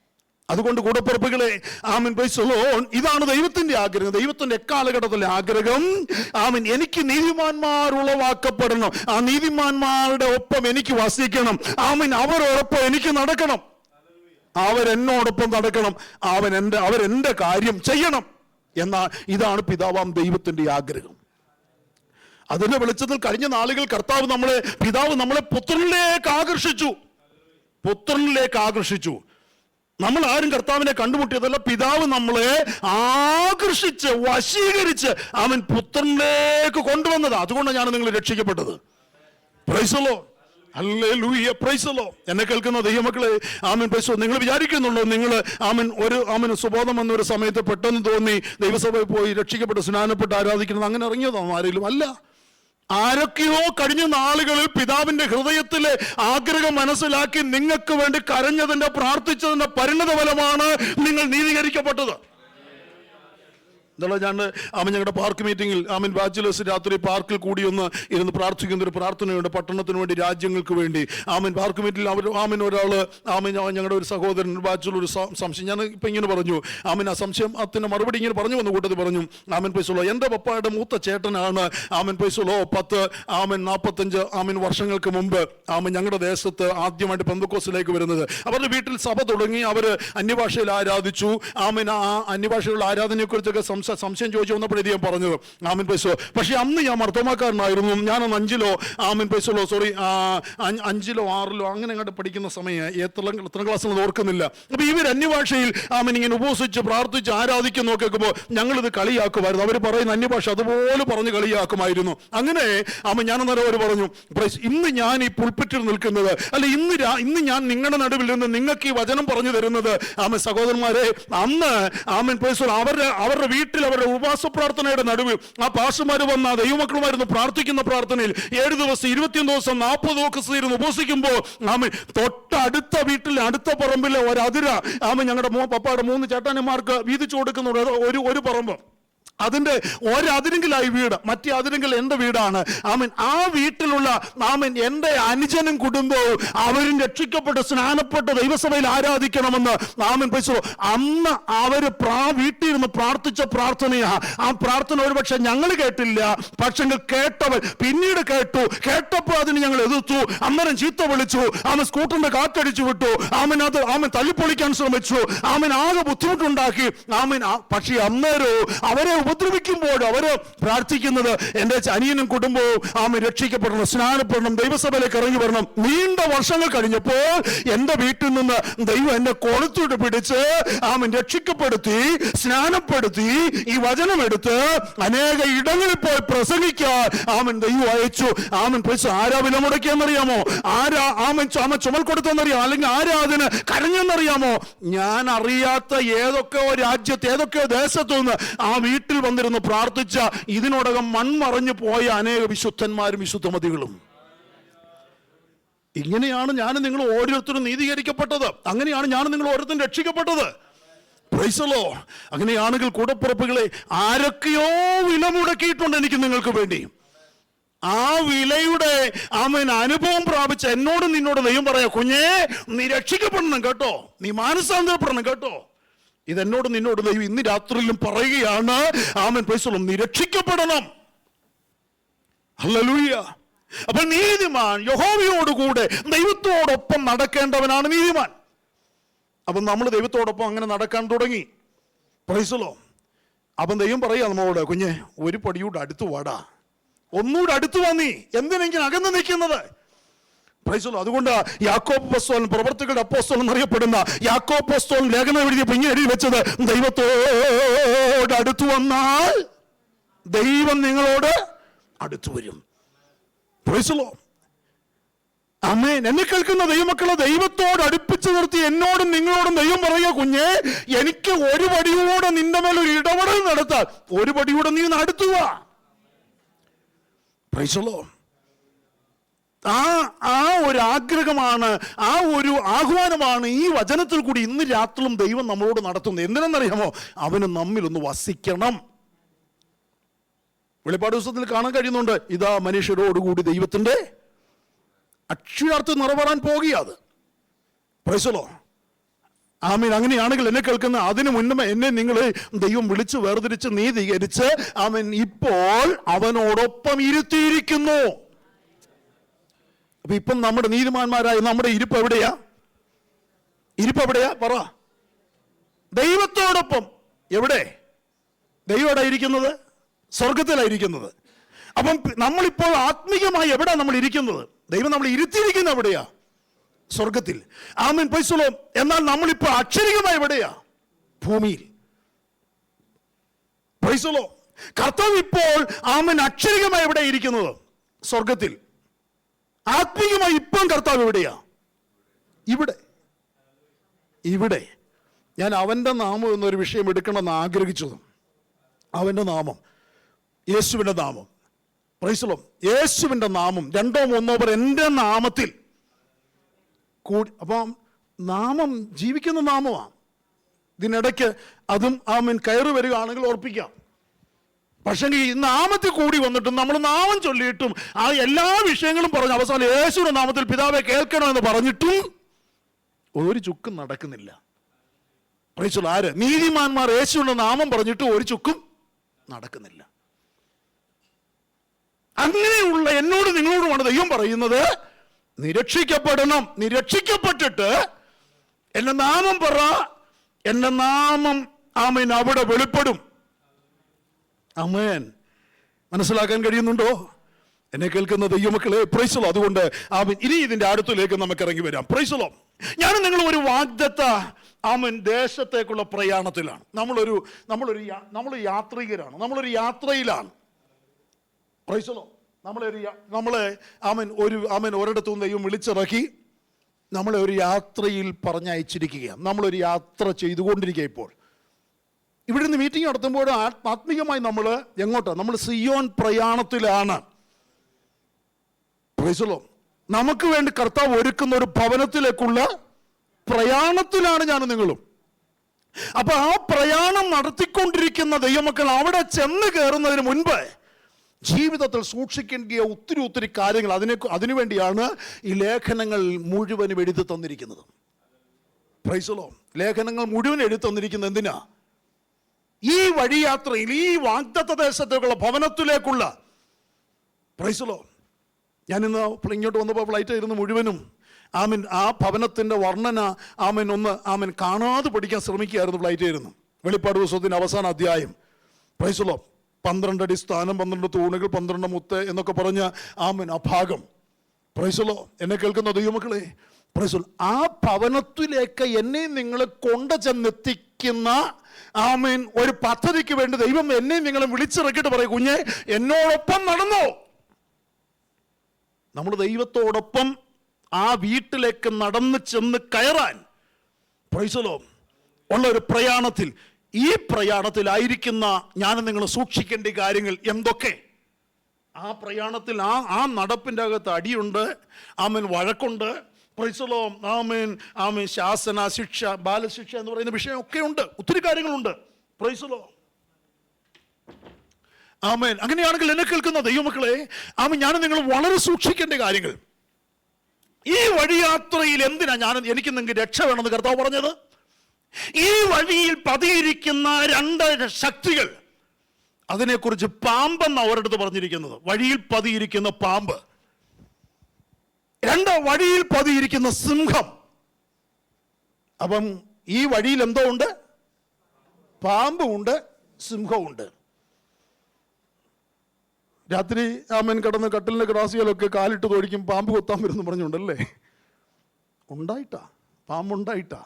അതുകൊണ്ട് കൂടപ്പിറപ്പുകളെ ആമൻ പ്രൈസ് ദി ലോർഡ്, ഇതാണ് ദൈവത്തിന്റെ ആഗ്രഹം. ദൈവത്തിന്റെ എക്കാലഘട്ടത്തിലെ ആഗ്രഹം ആമൻ എനിക്ക് നീതിമാന്മാർ ഉളവാക്കപ്പെടണം. ആ നീതിമാന്മാരുടെ ഒപ്പം എനിക്ക് വസിക്കണം. ആമൻ അവരോടൊപ്പം എനിക്ക് നടക്കണം. അവരെന്നോടൊപ്പം നടക്കണം. അവരെന്റെ കാര്യം ചെയ്യണം. എന്നാൽ ഇതാണ് പിതാവാം ദൈവത്തിന്റെ ആഗ്രഹം. അതിന്റെ വെളിച്ചത്തിൽ കഴിഞ്ഞ നാളുകൾ പിതാവ് നമ്മളെ പുത്രനിലേക്ക് ആകർഷിച്ചു. നമ്മൾ ആരും കർത്താവിനെ കണ്ടുമുട്ടിയതല്ല. പിതാവ് നമ്മളെ ആകർഷിച്ച് വശീകരിച്ച് അവൻ പുത്രനിലേക്ക് കൊണ്ടുവന്നത്. അതുകൊണ്ടാണ് ഞാൻ നിങ്ങൾ രക്ഷിക്കപ്പെട്ടത്. Praise the Lord. ഹല്ലേലൂയ. Praise the Lord. എന്നെ കേൾക്കുന്ന ദൈവമക്കളെ, ആമൻ പ്രൈസ് ദി ലോർഡ്. നിങ്ങൾ വിചാരിക്കുന്നുണ്ടോ നിങ്ങൾ സുബോധം എന്നൊരു സമയത്ത് പെട്ടെന്ന് തോന്നി ദൈവസഭയിൽ പോയി രക്ഷിക്കപ്പെട്ട് സ്നാനപ്പെട്ട് ആരാധിക്കുന്നത് അങ്ങനെ ഇറങ്ങിയതാണോ? ആരെങ്കിലും അല്ല. ആരൊക്കെയോ കഴിഞ്ഞ നാളുകളിൽ പിതാവിന്റെ ഹൃദയത്തിലെ ആഗ്രഹം മനസ്സിലാക്കി നിങ്ങൾക്ക് വേണ്ടി കരഞ്ഞതിന്റെ പ്രാർത്ഥിച്ചതിന്റെ പരിണത ഫലമാണ് നിങ്ങൾ നീതീകരിക്കപ്പെട്ടത്. ഞാൻ ഞങ്ങളുടെ പാർക്ക് മീറ്റിംഗിൽ ബാച്ചിലേഴ്സ് രാത്രി പാർക്കിൽ കൂടി ഒന്ന് ഇരുന്ന് പ്രാർത്ഥിക്കുന്ന ഒരു പ്രാർത്ഥനയുണ്ട്. പട്ടണത്തിന് വേണ്ടി, രാജ്യങ്ങൾക്ക് വേണ്ടി. പാർക്ക് മീറ്റിംഗിൽ ഒരാൾ ഞങ്ങളുടെ ഒരു സഹോദരൻ ബാച്ചിലർ ഒരു സംശയം ഞാൻ ഇപ്പം ഇങ്ങനെ പറഞ്ഞു. ആ സംശയത്തിന് മറുപടി ഇങ്ങനെ പറഞ്ഞു വന്ന കൂട്ടത്തിൽ പറഞ്ഞു, പൈസലോ എൻ്റെ പപ്പായുടെ മൂത്ത ചേട്ടനാണ് പൈസലോ 45 വർഷങ്ങൾക്ക് മുമ്പ് ഞങ്ങളുടെ ദേശത്ത് ആദ്യമായിട്ട് പെന്തക്കോസ്തിലേക്ക് വരുന്നത്. അവരുടെ വീട്ടിൽ സഭ തുടങ്ങി. അവർ അന്യഭാഷയിൽ ആരാധിച്ചു. ആ അന്യഭാഷയുള്ള ആരാധനയെക്കുറിച്ചൊക്കെ സംശയം ചോദിച്ചു വന്നപ്പോഴേ ഞാൻ പറഞ്ഞത് ആമൻ പൈസ. പക്ഷെ അന്ന് ഞാൻ മർത്തോമാക്കാരനായിരുന്നു. ഞാനന്ന് 5-ലോ ആമൻ പൈസലോ 5-ലോ 6-ലോ അങ്ങനെ അങ്ങോട്ട് പഠിക്കുന്ന സമയം എത്ര ക്ലാസ്സിൽ ഓർക്കുന്നില്ല. അപ്പൊ ഇവർ അന്യഭാഷയിൽ ആമൻ ഇങ്ങനെ ഉപവസിച്ച് പ്രാർത്ഥിച്ച് ആരാധിക്കുന്നു നോക്കുമ്പോൾ ഞങ്ങളിത് കളിയാക്കുമായിരുന്നു. അവർ പറയുന്ന അന്യഭാഷ അതുപോലെ പറഞ്ഞ് കളിയാക്കുമായിരുന്നു. അങ്ങനെ ആമൻ ഞാനെന്നേരം അവർ പറഞ്ഞു, ഇന്ന് ഞാൻ ഈ പുൾപിറ്റിൽ നിൽക്കുന്നത്, അല്ല ഇന്ന് ഞാൻ നിങ്ങളുടെ നടുവിൽ നിന്ന് നിങ്ങൾക്ക് ഈ വചനം പറഞ്ഞു തരുന്നത് ആമൻ സഹോദരന്മാരെ, അന്ന് ആമൻ പൈസ അവരുടെ വീട്ടിൽ അവരുടെ ഉപവാസ പ്രാർത്ഥനയുടെ നടുവിൽ ആ പാസ്റ്റർമാർ വന്ന ദൈവമക്കളുമായിരുന്നു പ്രാർത്ഥിക്കുന്ന പ്രാർത്ഥനയിൽ 7 ദിവസം 21 ദിവസം 40 ദിവസം ഇരുന്ന് ഉപവസിക്കുമ്പോൾ ആമൻ തൊട്ടടുത്ത വീട്ടിൽ അടുത്ത പറമ്പിലെ ഒരതിര ആമൻ ഞങ്ങളുടെ പപ്പായുടെ 3 ചേട്ടാനിമാർക്ക് വീതിച്ചു കൊടുക്കുന്ന ഒരു പറമ്പ്, അതിന്റെ ഒരതിരെങ്കിലായി വീട്, മറ്റേ അതിരെങ്കിൽ എൻ്റെ വീടാണ്. ആമൻ ആ വീട്ടിലുള്ള ആമൻ എൻ്റെ അനുജനും കുടുംബവും അവരും രക്ഷിക്കപ്പെട്ട് സ്നാനപ്പെട്ട് ദൈവസഭയിൽ ആരാധിക്കണമെന്ന് ആമൻ പൈസോ അന്ന് അവര് വീട്ടിൽ ഇരുന്ന് പ്രാർത്ഥിച്ച പ്രാർത്ഥനയാ. ആ പ്രാർത്ഥന ഒരുപക്ഷെ ഞങ്ങൾ കേട്ടില്ല, പക്ഷെ കേട്ടവൻ പിന്നീട് കേട്ടപ്പോൾ അതിന് ഞങ്ങൾ എതിർത്തു, അന്നേരം ചീത്ത വിളിച്ചു, ആമൻ സ്കൂട്ടറിന്റെ കാറ്റടിച്ചു വിട്ടു, ആമൻ തല്ലിപ്പൊളിക്കാൻ ശ്രമിച്ചു, ആമൻ ആകെ ബുദ്ധിമുട്ടുണ്ടാക്കി. പക്ഷെ അന്നേരോ അവരെ ഉപദ്രവിക്കുമ്പോൾ അവര് പ്രാർത്ഥിക്കുന്നത് എൻ്റെ അനിയനും കുടുംബവും ആമൻ രക്ഷിക്കപ്പെടണം, സ്നാനപ്പെടണം, ദൈവസഭയിലേക്ക് ഇറങ്ങി വരണം. നീണ്ട വർഷങ്ങൾ കഴിഞ്ഞപ്പോൾ എൻ്റെ വീട്ടിൽ നിന്ന് ദൈവം എന്നെ കൊളുത്തിട്ട് പിടിച്ച് ആമൻ രക്ഷിക്കപ്പെടുത്തി, സ്നാനപ്പെടുത്തി, ഈ വചനം എടുത്ത് അനേക ഇടങ്ങളിൽ പോയി പ്രസംഗിക്കാൻ ആമൻ ദൈവം അയച്ചു. ആമൻ പൈസ ആരാ വില മുടക്കിയെന്നറിയാമോ? ആരാ ആമൻ ചുമൽ കൊടുത്തെന്നറിയാമോ? അല്ലെങ്കിൽ ആരാ അതിന് കരഞ്ഞെന്നറിയാമോ? ഞാൻ അറിയാത്ത ഏതൊക്കെയോ രാജ്യത്ത് ഏതൊക്കെയോ ദേശത്തു നിന്ന് ആ വീട്ടിൽ വന്നിരുന്ന് പ്രാർത്ഥിച്ച ഇതിനോടകം മൺമറഞ്ഞു പോയ അനേക വിശുദ്ധന്മാരും വിശുദ്ധമതികളും. ഇങ്ങനെയാണ് ഞാനും നിങ്ങൾ ഓരോരുത്തരും നീതീകരിക്കപ്പെട്ടത്. അങ്ങനെയാണ് ഞാനും നിങ്ങൾ ഓരോരുത്തരും രക്ഷിക്കപ്പെട്ടത്. Praise the Lord. അങ്ങനെയാണെങ്കിൽ കൂടപ്പിറപ്പുകളെ ആരൊക്കെയോ വില മുടക്കിയിട്ടുണ്ട് എനിക്ക് നിങ്ങൾക്ക് വേണ്ടി. ആ വിലയുടെ ആമേൻ അനുഭവം പ്രാപിച്ച എന്നോട് നിന്നോട് ദൈവം പറയാ, കുഞ്ഞേ നീ രക്ഷിക്കപ്പെടണം കേട്ടോ, നീ മാനസാന്തരപ്പെടണം കേട്ടോ. ഇതെന്നോട് നിന്നോട് ദൈവം ഇന്ന് രാത്രിയിലും പറയുകയാണ്. ആമേൻ പ്രൈസ് ദി ലോർഡ്. നീ രക്ഷിക്കപ്പെടണം. ഹല്ലേലൂയ. അപ്പൊ നീതിമാൻ യഹോവയോടുകൂടെ ദൈവത്തോടൊപ്പം നടക്കേണ്ടവനാണ് നീതിമാൻ. അപ്പൊ നമ്മൾ ദൈവത്തോടൊപ്പം അങ്ങനെ നടക്കാൻ തുടങ്ങി. Price the Lord. അപ്പം ദൈവം പറയാ നമ്മളോട്, കുഞ്ഞെ ഒരു പടിയൂടെ അടുത്ത് വാടാ, ഒന്നുകൂടെ അടുത്ത് വാ, നീ എന്തിനെങ്കിലും അകന്ന് നിൽക്കുന്നത്. Price the Lord. അതുകൊണ്ട് യാക്കോബ് അപ്പോസ്തലൻ, പ്രവർത്തികളുടെ അപ്പോസ്തലൻ എന്നറിയപ്പെടുന്ന യാക്കോബ് അപ്പോസ്തലൻ ലേഖനം എഴുതിയപ്പോൾ ഇങ്ങനെ എഴുതി വെച്ചത്, ദൈവത്തോട് അടുത്തു വന്നാൽ ദൈവം നിങ്ങളോട് അടുത്തു വരും. Praise the Lord. ആമേൻ. എന്നെ കേൾക്കുന്ന ദൈവമക്കളെ, ദൈവത്തോട് അടുപ്പിച്ചു നിർത്തി എന്നോടും നിങ്ങളോടും ദൈവം പറയുക, കുഞ്ഞേ എനിക്ക് ഒരു പടിയൂടെ നിന്റെ മേൽ ഒരു ഇടപെടൽ നടത്താൻ, ഒരു പടിയൂടെ നീ അടുത്തു വാ. Price the Lord. ആ ഒരു ആഗ്രഹമാണ്, ആ ഒരു ആഹ്വാനമാണ് ഈ വചനത്തിൽ കൂടി ഇന്ന് രാത്രിയും ദൈവം നമ്മളോട് നടത്തുന്നത്. എന്തിനെന്നറിയാമോ? അവന് നമ്മിലൊന്ന് വസിക്കണം. വെളിപ്പാട് പുസ്തകത്തിൽ കാണാൻ കഴിയുന്നുണ്ട്, ഇതാ മനുഷ്യരോടുകൂടി ദൈവത്തിന്റെ അക്ഷരാർത്ഥം നിറവേറാൻ പോകുകയത്. Praise the Lord. ആമേൻ. അങ്ങനെയാണെങ്കിൽ എന്നെ കേൾക്കുന്ന അതിനു മുന്നേ എന്നെ നിങ്ങൾ ദൈവം വിളിച്ച് വേർതിരിച്ച് നീതീകരിച്ച് ആമേൻ ഇപ്പോൾ അവനോടൊപ്പം ഇരുത്തിയിരിക്കുന്നു. അപ്പൊ ഇപ്പം നമ്മുടെ നീതിമാന്മാരായ നമ്മുടെ ഇരിപ്പ് എവിടെയാ? പറ. ദൈവത്തോടൊപ്പം. എവിടെ? ദൈവം എവിടെ ഇരിക്കുന്നത്? സ്വർഗത്തിലായിരിക്കുന്നത്. അപ്പം നമ്മളിപ്പോൾ ആത്മീയമായി എവിടെ നമ്മൾ ഇരിക്കുന്നത്? ദൈവം നമ്മൾ ഇരുത്തിയിരിക്കുന്നത് എവിടെയാ? സ്വർഗത്തിൽ. ആമേൻ പ്രൈസ് ദി ലോർഡ്. എന്നാൽ നമ്മളിപ്പോൾ അക്ഷരികമായി എവിടെയാ? ഭൂമിയിൽ. Price the Lord. കർത്താവ് ഇപ്പോൾ ആമേൻ അക്ഷരികമായി എവിടെ ഇരിക്കുന്നത്? സ്വർഗത്തിൽ. ആത്മീയമായി ഇപ്പം കർത്താവ് എവിടെയാ? ഇവിടെ. ഞാൻ അവന്റെ നാമം എന്നൊരു വിഷയം എടുക്കണമെന്ന് ആഗ്രഹിച്ചതും, അവന്റെ നാമം, യേശുവിന്റെ നാമം. Price the Lord. യേശുവിന്റെ നാമം 2 3 പേർ എൻ്റെ നാമത്തിൽ കൂടി. അപ്പം നാമം ജീവിക്കുന്ന നാമമാണ്. ഇതിനിടയ്ക്ക് അതും ആമേൻ കയറി വരികയാണെങ്കിൽ ഓർപ്പിക്കാം. പക്ഷേ ഈ നാമത്തിൽ കൂടി വന്നിട്ടും നമ്മൾ നാമം ചൊല്ലിയിട്ടും ആ എല്ലാ വിഷയങ്ങളും പറഞ്ഞ് അവസാനം യേശുവിന്റെ നാമത്തിൽ പിതാവെ കേൾക്കണമെന്ന് പറഞ്ഞിട്ടും ഒരു ചുക്കും നടക്കുന്നില്ല. Price the Lord. ആര്? നീതിമാന്മാർ യേശുവിന്റെ നാമം പറഞ്ഞിട്ട് ഒരു ചുക്കും നടക്കുന്നില്ല. അങ്ങനെയുള്ള എന്നോട് നിങ്ങളോടുമാണ് ദൈവം പറയുന്നത്, നിരക്ഷിക്കപ്പെടണം. നിരക്ഷിക്കപ്പെട്ടിട്ട് എന്റെ നാമം പറ, എന്റെ നാമം ആമേൻ അവിടെ വെളിപ്പെടും. ആമേൻ. മനസ്സിലാക്കാൻ കഴിയുന്നുണ്ടോ? എന്നെ കേൾക്കുന്ന ദൈവമക്കളെ, പ്രൈസ് ദി ലോർഡ്. അതുകൊണ്ട് ആമേൻ, ഇനി ഇതിന്റെ അടുത്തിലേക്ക് നമുക്ക് ഇറങ്ങി വരാം. Price the Lord. ഞാൻ നിങ്ങൾ ഒരു വാഗ്ദത്ത ആമേൻ ദേശത്തേക്കുള്ള പ്രയാണത്തിലാണ്. നമ്മൾ യാത്രികരാണ്, നമ്മളൊരു യാത്രയിലാണ്. Price the Lord. നമ്മളെ ആമേൻ ഒരിടത്തും ദൈവം വിളിച്ചിറക്കി നമ്മളെ ഒരു യാത്രയിൽ പറഞ്ഞയച്ചിരിക്കുകയാണ്. നമ്മളൊരു യാത്ര ചെയ്തുകൊണ്ടിരിക്കുക. ഇപ്പോൾ ഇവിടെ നിന്ന് മീറ്റിംഗ് നടത്തുമ്പോൾ ആത്മീയമായി നമ്മൾ എങ്ങോട്ടാണ്? നമ്മൾ സിയോൻ പ്രയാണത്തിലാണ്. Praise the Lord. നമുക്ക് വേണ്ടി കർത്താവ് ഒരുക്കുന്ന ഒരു ഭവനത്തിലേക്കുള്ള പ്രയാണത്തിലാണ് ഞാനും നിങ്ങളും. അപ്പൊ ആ പ്രയാണം നടത്തിക്കൊണ്ടിരിക്കുന്ന ദൈവമക്കൾ അവിടെ ചെന്ന് കയറുന്നതിന് മുൻപ് ജീവിതത്തിൽ സൂക്ഷിക്കേണ്ട ഒത്തിരി കാര്യങ്ങൾ, അതിനുവേണ്ടിയാണ് ഈ ലേഖനങ്ങൾ മുഴുവനും എഴുതി തന്നിരിക്കുന്നത്. Price the Lord. ലേഖനങ്ങൾ മുഴുവൻ എഴുതി തന്നിരിക്കുന്നത് എന്തിനാ? ഈ വഴിയാത്രയിൽ, ഈ വാഗ്ദത്ത ദേശത്തേക്കുള്ള ഭവനത്തിലേക്കുള്ള, പ്രൈസ് ദി ലോർഡ്. ഞാനിന്ന് ഇങ്ങോട്ട് വന്നപ്പോൾ ഫ്ലൈറ്റ് ആയിരുന്നു മുഴുവനും ആമൻ ആ ഭവനത്തിൻ്റെ വർണ്ണന ആമൻ കാണാതെ പഠിക്കാൻ ശ്രമിക്കുകയായിരുന്നു. ഫ്ലൈറ്റ് ആയിരുന്നു. വെളിപ്പാട് പുസ്തകത്തിൻ്റെ അവസാന അധ്യായം. Price the Lord. 12 അടി സ്ഥാനം, 12 തൂണുകൾ, 12 മുത്ത് എന്നൊക്കെ പറഞ്ഞ ആമൻ ആ ഭാഗം. Price the Lord. എന്നെ കേൾക്കുന്ന ദൈവമക്കളെ, പ്രൈസ് ദി ലോർഡ്. ആ ഭവനത്തിലേക്ക് എന്നെ നിങ്ങൾ കൊണ്ടു ചെന്നെത്തിക്കുന്ന ആമേൻ ഒരു പദ്ധതിക്ക് വേണ്ടി ദൈവം എന്നെ നിങ്ങളെ വിളിച്ചിറക്കിയിട്ട് പറയും, കുഞ്ഞെ എന്നോടൊപ്പം നടന്നോ. നമ്മൾ ദൈവത്തോടൊപ്പം ആ വീട്ടിലേക്ക് നടന്ന് ചെന്ന് കയറാൻ, പ്രൈസ് ദി ലോർഡ്, ഉള്ള ഒരു പ്രയാണത്തിൽ, ഈ പ്രയാണത്തിലായിരിക്കുന്ന ഞാൻ നിങ്ങൾ സൂക്ഷിക്കേണ്ട കാര്യങ്ങൾ എന്തൊക്കെ? ആ പ്രയാണത്തിൽ ആ നടപ്പിൻ്റെ അകത്ത് അടിയുണ്ട്, ആമേൻ വഴക്കുണ്ട്, പ്രൈസ് ദി ലോർഡ്, ആമേൻ ശാസന, ശിക്ഷ, ബാലശിക്ഷ എന്ന് പറയുന്ന വിഷയമൊക്കെ ഉണ്ട്. ഒത്തിരി കാര്യങ്ങളുണ്ട്. Praise the Lord. ആമേൻ. അങ്ങനെയാണെങ്കിൽ എന്നെ കേൾക്കുന്ന ദൈവമക്കളെ, ആമേൻ, ഞാൻ നിങ്ങൾ വളരെ സൂക്ഷിക്കേണ്ട കാര്യങ്ങൾ. ഈ വഴിയാത്രയിൽ എന്തിനാ എനിക്ക് നിങ്ങൾക്ക് രക്ഷ വേണമെന്ന് കർത്താവ് പറഞ്ഞത്? ഈ വഴിയിൽ പതിയിരിക്കുന്ന 2 ശക്തികൾ, അതിനെക്കുറിച്ച് പാമ്പെന്ന് അവരടുത്ത് പറഞ്ഞിരിക്കുന്നത്. വഴിയിൽ പതിയിരിക്കുന്ന പാമ്പ്. 2 വഴിയിൽ പതിയിരിക്കുന്ന സിംഹം. അപ്പം ഈ വഴിയിൽ എന്തോ ഉണ്ട്? പാമ്പുണ്ട്, സിംഹമുണ്ട്. രാത്രി ആമൻ കടന്ന് കട്ടിലിൻ്റെ ഗ്രാസികളൊക്കെ കാലിട്ട് തോടിക്കും, പാമ്പ് കൊത്താൻ വരുന്നു പറഞ്ഞുകൊണ്ടല്ലേ? ഉണ്ടായിട്ടാ, പാമ്പുണ്ടായിട്ടാ.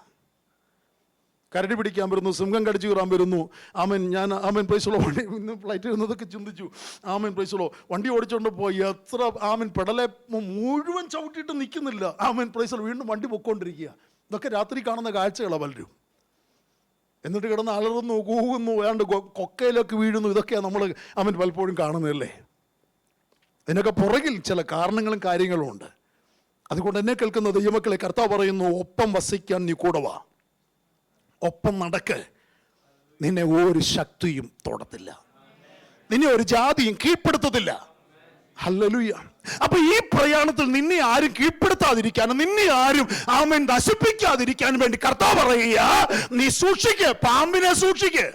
കരടി പിടിക്കാൻ വരുന്നു, സിംഹം കടിച്ചു കയറാൻ വരുന്നു. ആമൻ പ്രൈസ് ദി ലോർഡ്. ഇന്ന് ഫ്ലൈറ്റ് വരുന്നതൊക്കെ ചിന്തിച്ചു. ആമൻ പ്രൈസ് ദി ലോർഡ്. വണ്ടി ഓടിച്ചുകൊണ്ട് പോയി എത്ര പെടലെ മുഴുവൻ ചവിട്ടിയിട്ട് നിൽക്കുന്നില്ല. ആമൻ പ്രൈസ് ദി ലോർഡ്. വീണ്ടും വണ്ടി പൊക്കോണ്ടിരിക്കുക. ഇതൊക്കെ രാത്രി കാണുന്ന കാഴ്ചകളാണ് പലരും. എന്നിട്ട് കിടന്ന് അലറുന്നു, കൂകുന്നു, ഏതാണ്ട് കൊക്കയിലൊക്കെ വീഴുന്നു. ഇതൊക്കെയാണ് നമ്മൾ പലപ്പോഴും കാണുന്നതല്ലേ? ഇതിനൊക്കെ പുറകിൽ ചില കാരണങ്ങളും കാര്യങ്ങളും ഉണ്ട്. അതുകൊണ്ട് എന്നെ കേൾക്കുന്ന ദൈവമക്കളെ, കർത്താവ് പറയുന്നു, ഒപ്പം വസിക്കാൻ നീ കൂടെ വാ, ഒപ്പം നടക്ക്. നിന്നെ ഒരു ശക്തിയും തൊടത്തില്ല, നിന്നെ ഒരു ജാതിയും കീഴ്പ്പെടുത്തത്തില്ല. ഹല്ലേലൂയ. അപ്പൊ ഈ പ്രയാണത്തിൽ നിന്നെ ആരും കീഴ്പ്പെടുത്താതിരിക്കാനും നിന്നെ ആരും ആമേൻ നശിപ്പിക്കാതിരിക്കാനും വേണ്ടി കർത്താവ് പറയുക, നീ സൂക്ഷിക്ക്, പാമ്പിനെ സൂക്ഷിക്ക്.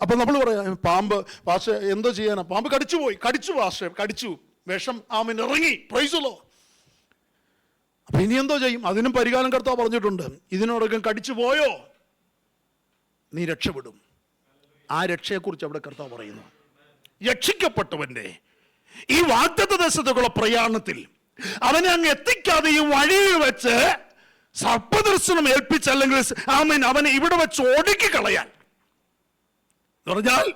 അപ്പൊ നമ്മൾ പറയാം, പാമ്പ് പക്ഷേ എന്തോ ചെയ്യാനാ? പാമ്പ് കടിച്ചു വിഷം ആമേൻ ഇറങ്ങി. Price the Lord. അപ്പൊ ഇനി എന്തോ ചെയ്യും? അതിനും പരിഹാരം കർത്താവ് പറഞ്ഞിട്ടുണ്ട്. ഇതിനോടൊക്കെ കടിച്ചു പോയോ നീ രക്ഷപ്പെടും. ആ രക്ഷയെക്കുറിച്ച് അവിടെ കർത്താവ് പറയുന്നു. രക്ഷിക്കപ്പെട്ടവന്റെ ഈ വാഗ്ദത്ത ദേശത്തേക്കുള്ള പ്രയാണത്തിൽ അവനെ അങ്ങ് എത്തിക്കാതെ ഈ വഴിയിൽ വെച്ച് സർപ്പദർശനം ഏൽപ്പിച്ച്, അല്ലെങ്കിൽ ആമേൻ അവനെ ഇവിടെ വെച്ച് ഒടുക്കി കളയാൻ പറഞ്ഞാൽ,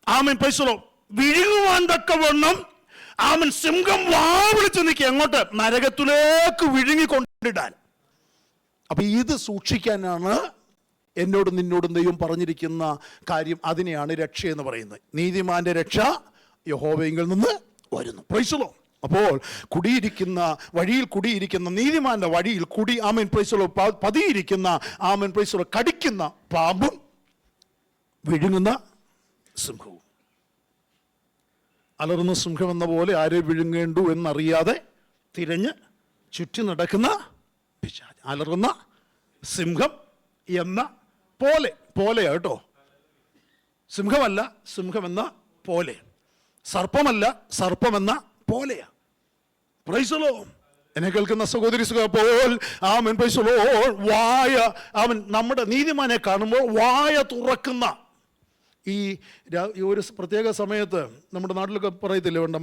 ആമേൻ പ്രൈസ് ദി ലോർഡ്, വിഴുങ്ങുവാൻ തക്കവണ്ണം ആമൻ സിംഹം വാ വിളിച്ച് നിൽക്കുക. എങ്ങോട്ട്? നരകത്തിലേക്ക് വിഴുങ്ങിക്കൊണ്ടിടാൻ. അപ്പൊ ഇത് സൂക്ഷിക്കാനാണ് എന്നോടും നിന്നോടും ദൈവം പറഞ്ഞിരിക്കുന്ന കാര്യം. അതിനെയാണ് രക്ഷ എന്ന് പറയുന്നത്. നീതിമാന്റെ രക്ഷ യഹോവയിൽ നിന്ന് വരുന്നു. Praise the Lord. അപ്പോൾ വഴിയിൽ കുടിയിരിക്കുന്ന നീതിമാന്റെ വഴിയിൽ ആമേൻ പ്രൈസ് ദി ലോർഡ് പതിയിരിക്കുന്ന ആമേൻ പ്രൈസ് ദി ലോർഡ് കടിക്കുന്ന പാമ്പും വിഴുങ്ങുന്ന സിംഹവും. അലറുന്ന സിംഹം എന്ന പോലെ ആരെ വിഴുങ്ങേണ്ടു എന്നറിയാതെ തിരഞ്ഞ് ചുറ്റി നടക്കുന്ന പിശാച്. അലറുന്ന സിംഹം എന്ന പോലെയാ കേട്ടോ. സിംഹമല്ല, സിംഹമെന്ന പോലെ. സർപ്പമല്ല, സർപ്പമെന്ന പോലെയാ. Price the Lord. എന്നെ കേൾക്കുന്ന സഹോദരി പോൽ ആമേൻ പ്രൈസ് ദി ലോർഡ്. നമ്മുടെ നീതിമാനെ കാണുമ്പോൾ വായ തുറക്കുന്ന ഈ ഒരു പ്രത്യേക സമയത്ത് നമ്മുടെ നാട്ടിലൊക്കെ പറയത്തില്ലേ, വേണ്ട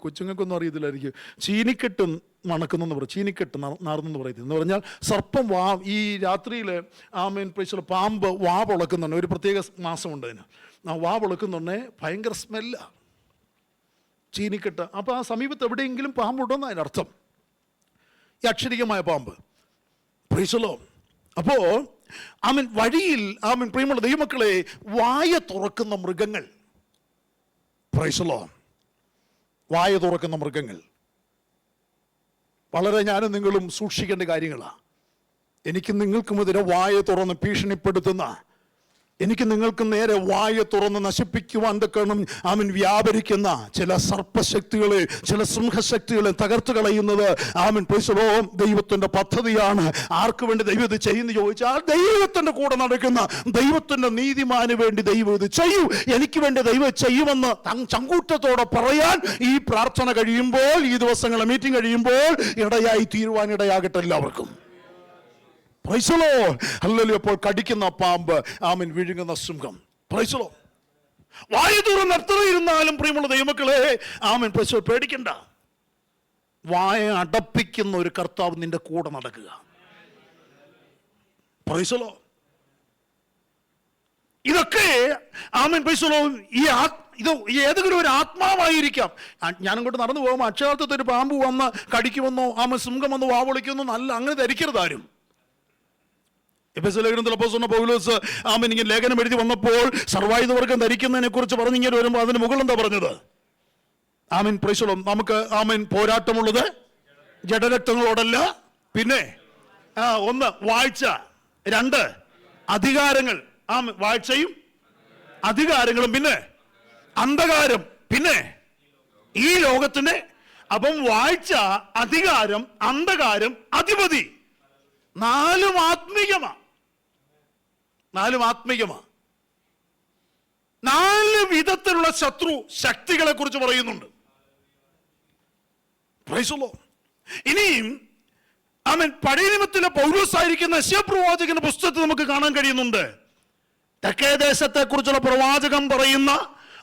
കൊച്ചുങ്ങൾക്കൊന്നും അറിയത്തില്ലായിരിക്കും, ചീനിക്കെട്ട് മണക്കുന്നെന്ന് പറയും, ചീനിക്കെട്ട് നാർന്നെന്ന് പറയത്തില്ല. എന്ന് പറഞ്ഞാൽ സർപ്പം ഈ രാത്രിയിൽ പാമ്പ് വാ പൊളക്കുന്നുണ്ട്. ഒരു പ്രത്യേക മാസമുണ്ട് അതിന്. ആ വാ പൊളക്കുന്നുണ്ടേ ഭയങ്കര സ്മെല്ലാണ്, ചീനിക്കെട്ട്. അപ്പോൾ ആ സമീപത്ത് എവിടെയെങ്കിലും പാമ്പുണ്ടെന്ന് അതിനർത്ഥം, ഈ അക്ഷരികമായ പാമ്പ്. പ്രൈസലോ. അപ്പോൾ വഴിയിൽ പ്രിയമുള്ള ദൈവമക്കളെ, വായ തുറക്കുന്ന മൃഗങ്ങൾ, പ്രൈസലോ, വായ തുറക്കുന്ന മൃഗങ്ങൾ വളരെ ഞാനും നിങ്ങളും സൂക്ഷിക്കേണ്ട കാര്യങ്ങളാണ്. എനിക്ക് നിങ്ങൾക്കുമെതിരെ വായ തുറന്ന് ഭീഷണിപ്പെടുത്തുന്ന, എനിക്ക് നിങ്ങൾക്ക് നേരെ വായ തുറന്ന് നശിപ്പിക്കുവാൻ തക്കണം വ്യാപരിക്കുന്ന ചില സർപ്പശക്തികളെ, ചില സിംഹശക്തികളെ തകർത്ത് കളയുന്നത് പ്രൈസലോ ദൈവത്തിൻ്റെ പദ്ധതിയാണ്. ആർക്ക് വേണ്ടി ദൈവം ഇത് ചെയ്യുന്നു ചോദിച്ചാൽ, ദൈവത്തിൻ്റെ കൂടെ നടക്കുന്ന ദൈവത്തിൻ്റെ നീതിമാന് വേണ്ടി ദൈവം ഇത് ചെയ്യൂ, എനിക്ക് വേണ്ടി ദൈവം ചെയ്യുമെന്ന് ചങ്കൂറ്റത്തോടെ പറയാൻ ഈ പ്രാർത്ഥന കഴിയുമ്പോൾ, ഈ ദിവസങ്ങളെ മീറ്റിംഗ് കഴിയുമ്പോൾ ഇടയായി തീരുവാനിടയാകട്ടെ എല്ലാവർക്കും. പ്രൈസലോ. ഹല്ലേലൂയ. അപ്പോൾ കടിക്കുന്ന പാമ്പ്, വിഴുങ്ങുന്ന സിംഹം. പ്രൈസലോ. വായ തുറന്ന് എത്ര ഇരുന്നാലും പ്രിയമുള്ള ദൈവമക്കളെ, പ്രൈസലോ, പേടിക്കണ്ട. വായ അടപ്പിക്കുന്ന ഒരു കർത്താവ് നിന്റെ കൂടെ നടക്കുക. പ്രൈസലോ. ഇതൊക്കെ പ്രൈസലോ ഇത് ഏതെങ്കിലും ഒരു ആത്മാവായിരിക്കാം. ഞാനങ്ങോട്ട് നടന്നു പോകുമ്പോൾ അക്ഷരാർത്ഥത്തിൽ ഒരു പാമ്പ് വന്ന് കടിക്കുമെന്നോ സിംഹം വന്ന് വാവൊളിക്കുമെന്നോ അല്ല, അങ്ങനെ ധരിക്കരുതാരും. പൗലോസ് ഇങ്ങനെ ലേഖനം എഴുതി വന്നപ്പോൾ സർവായുധവർഗം ധരിക്കുന്നതിനെ കുറിച്ച് പറഞ്ഞിങ്ങനെ വരുമ്പോൾ അതിന് മുകളിൽ എന്താ പറഞ്ഞത്? പ്രൈസലോ. നമുക്ക് പോരാട്ടമുള്ളത് ജഡരക്തങ്ങളോടല്ല, പിന്നെ 1 വാഴ്ച, 2 അധികാരങ്ങൾ, വാഴ്ചയും അധികാരങ്ങളും, പിന്നെ അന്ധകാരം, പിന്നെ ഈ ലോകത്തിന്റെ. അപ്പം വാഴ്ച, അധികാരം, അന്ധകാരം, അധിപതി, 4 ആത്മീയമാണ്. 4 വിധത്തിലുള്ള ശത്രു ശക്തികളെ കുറിച്ച് പറയുന്നുണ്ട്. പ്രൈസലോ. ഇനിയും പഴയ നിയമത്തിലെ പൗലോസായിരിക്കുന്ന യെശയ്യാ പുസ്തകത്തിൽ നമുക്ക് കാണാൻ കഴിയുന്നുണ്ട്. തെക്കേ ദേശത്തെ കുറിച്ചുള്ള പ്രവാചകം പറയുന്ന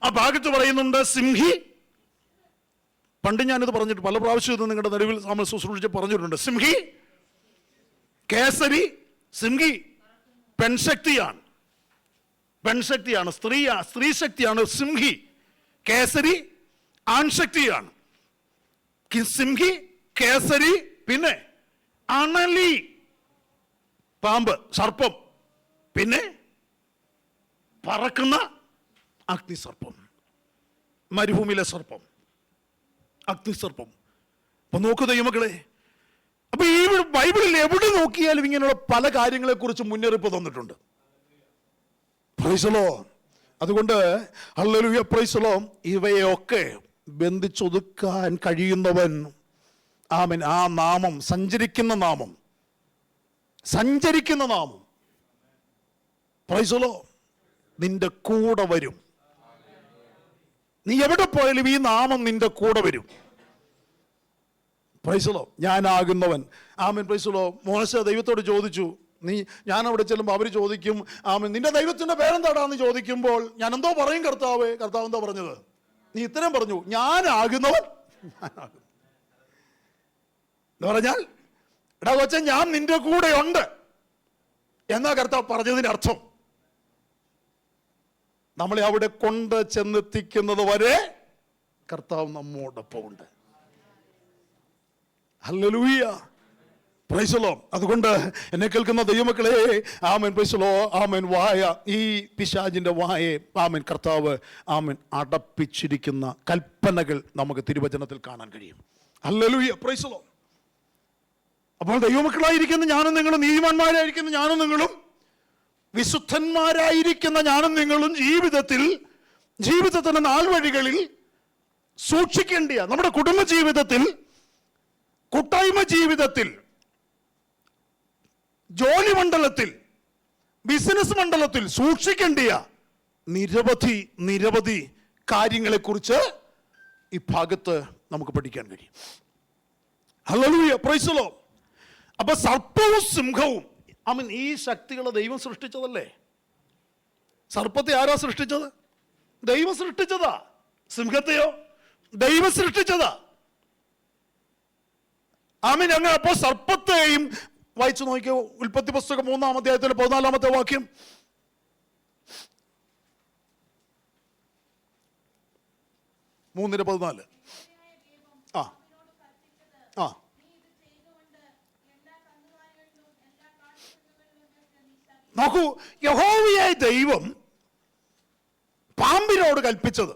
ആ ഭാഗത്ത് പറയുന്നുണ്ട്, സിംഹി. പണ്ട് ഞാനിത് പറഞ്ഞിട്ട് പല പ്രാവശ്യം നിങ്ങളുടെ നടുവിൽ ശുശ്രൂഷിച്ച് പറഞ്ഞിട്ടുണ്ട്. സിംഹി, കേസരി. സിംഹി പെൺശക്തിയാണ്, സ്ത്രീ ശക്തിയാണ്. സിംഹി. കേസരി ആൺശക്തിയാണ്. സിംഹി, കേസരി, പിന്നെ അണലി, പാമ്പ്, സർപ്പം, പിന്നെ പറക്കുന്ന അഗ്നിസർപ്പം, മരുഭൂമിയിലെ സർപ്പം, അഗ്നിസർപ്പം. അപ്പൊ നോക്കൂ ദൈവമക്കളെ, അപ്പൊ ഈ ബൈബിളിൽ എവിടെ നോക്കിയാലും ഇങ്ങനെയുള്ള പല കാര്യങ്ങളെ കുറിച്ച് മുന്നറിയിപ്പ് തന്നിട്ടുണ്ട്. പ്രൈസലോ. അതുകൊണ്ട് ഹല്ലേലൂയ, പ്രൈസലോ, ഇവയൊക്കെ ബന്ധിച്ചൊതുക്കാൻ കഴിയുന്നവൻ ആ നാമം, സഞ്ചരിക്കുന്ന നാമം പ്രൈസലോ നിന്റെ കൂടെ വരും. നീ എവിടെ പോയാലും ഈ നാമം നിന്റെ കൂടെ വരും. പ്രൈസലോ. ഞാനാകുന്നവൻ. പ്രൈസലോ. മോശ ദൈവത്തോട് ചോദിച്ചു, ഞാൻ അവിടെ ചെല്ലുമ്പോൾ അവർ ചോദിക്കും, നിന്റെ ദൈവത്തിന്റെ പേരെന്താടാന്ന് ചോദിക്കുമ്പോൾ ഞാൻ എന്തോ പറയും കർത്താവ് എന്താ പറഞ്ഞത്? നീ ഇത്രയും പറഞ്ഞു, ഞാനാകുന്നവൻ. എന്ന് പറഞ്ഞാൽ, എടാ കൊച്ച, ഞാൻ നിന്റെ കൂടെ ഉണ്ട് എന്നാ കർത്താവ് പറഞ്ഞതിന് അർത്ഥം. നമ്മളെ അവിടെ കൊണ്ട് ചെന്നെത്തിക്കുന്നത് വരെ കർത്താവ് നമ്മോടൊപ്പം ഉണ്ട്. ഹല്ലേലൂയ, പ്രൈസലോ. അതുകൊണ്ട് എന്നെ കേൾക്കുന്ന ദൈവമക്കളെ, പ്രൈസലോ, വായ, ഈ പിശാചിന്റെ വായെ കർത്താവ് അടപ്പിച്ചിരിക്കുന്ന കൽപ്പനകൾ നമുക്ക് തിരുവചനത്തിൽ കാണാൻ കഴിയും. ഹല്ലേലൂയ, പ്രൈസലോ. അപ്പോൾ ദൈവമക്കളായിരിക്കുന്ന ഞാനും നിങ്ങളും, നീതിമാന്മാരായിരിക്കുന്ന ഞാനും നിങ്ങളും, വിശുദ്ധന്മാരായിരിക്കുന്ന ഞാനും നിങ്ങളും ജീവിതത്തിന്റെ നാൾവഴികളിൽ സൂക്ഷിക്കേണ്ട, നമ്മുടെ കുടുംബ ജീവിതത്തിൽ, കൂട്ടായ്മ ജീവിതത്തിൽ, ജോലി മണ്ഡലത്തിൽ, ബിസിനസ് മണ്ഡലത്തിൽ സൂക്ഷിക്കേണ്ട നിരവധി കാര്യങ്ങളെക്കുറിച്ച് ഈ ഭാഗത്ത് നമുക്ക് പഠിക്കാൻ കഴിയും. Hallelujah, praise the Lord. അപ്പൊ സർപ്പവും സിംഹവും ഈ ശക്തികളെ ദൈവം സൃഷ്ടിച്ചതല്ലേ? സർപ്പത്തെ ആരാ സൃഷ്ടിച്ചത്? ദൈവം സൃഷ്ടിച്ചതാ. സിംഹത്തെയോ ദൈവം സൃഷ്ടിച്ചതാ. ആമീൻ. ഞങ്ങൾ അപ്പോൾ സർപ്പത്തെയും വായിച്ചു നോക്കിയോ. ഉൽപ്പത്തി പുസ്തകം 3-ാം അധ്യായത്തിലെ 14-ാമത്തെ വാക്യം. മൂന്നിന്റെ 14. ആ ആ നോക്കൂ, യഹോവയായ ദൈവം പാമ്പിനോട് കൽപ്പിച്ചത്,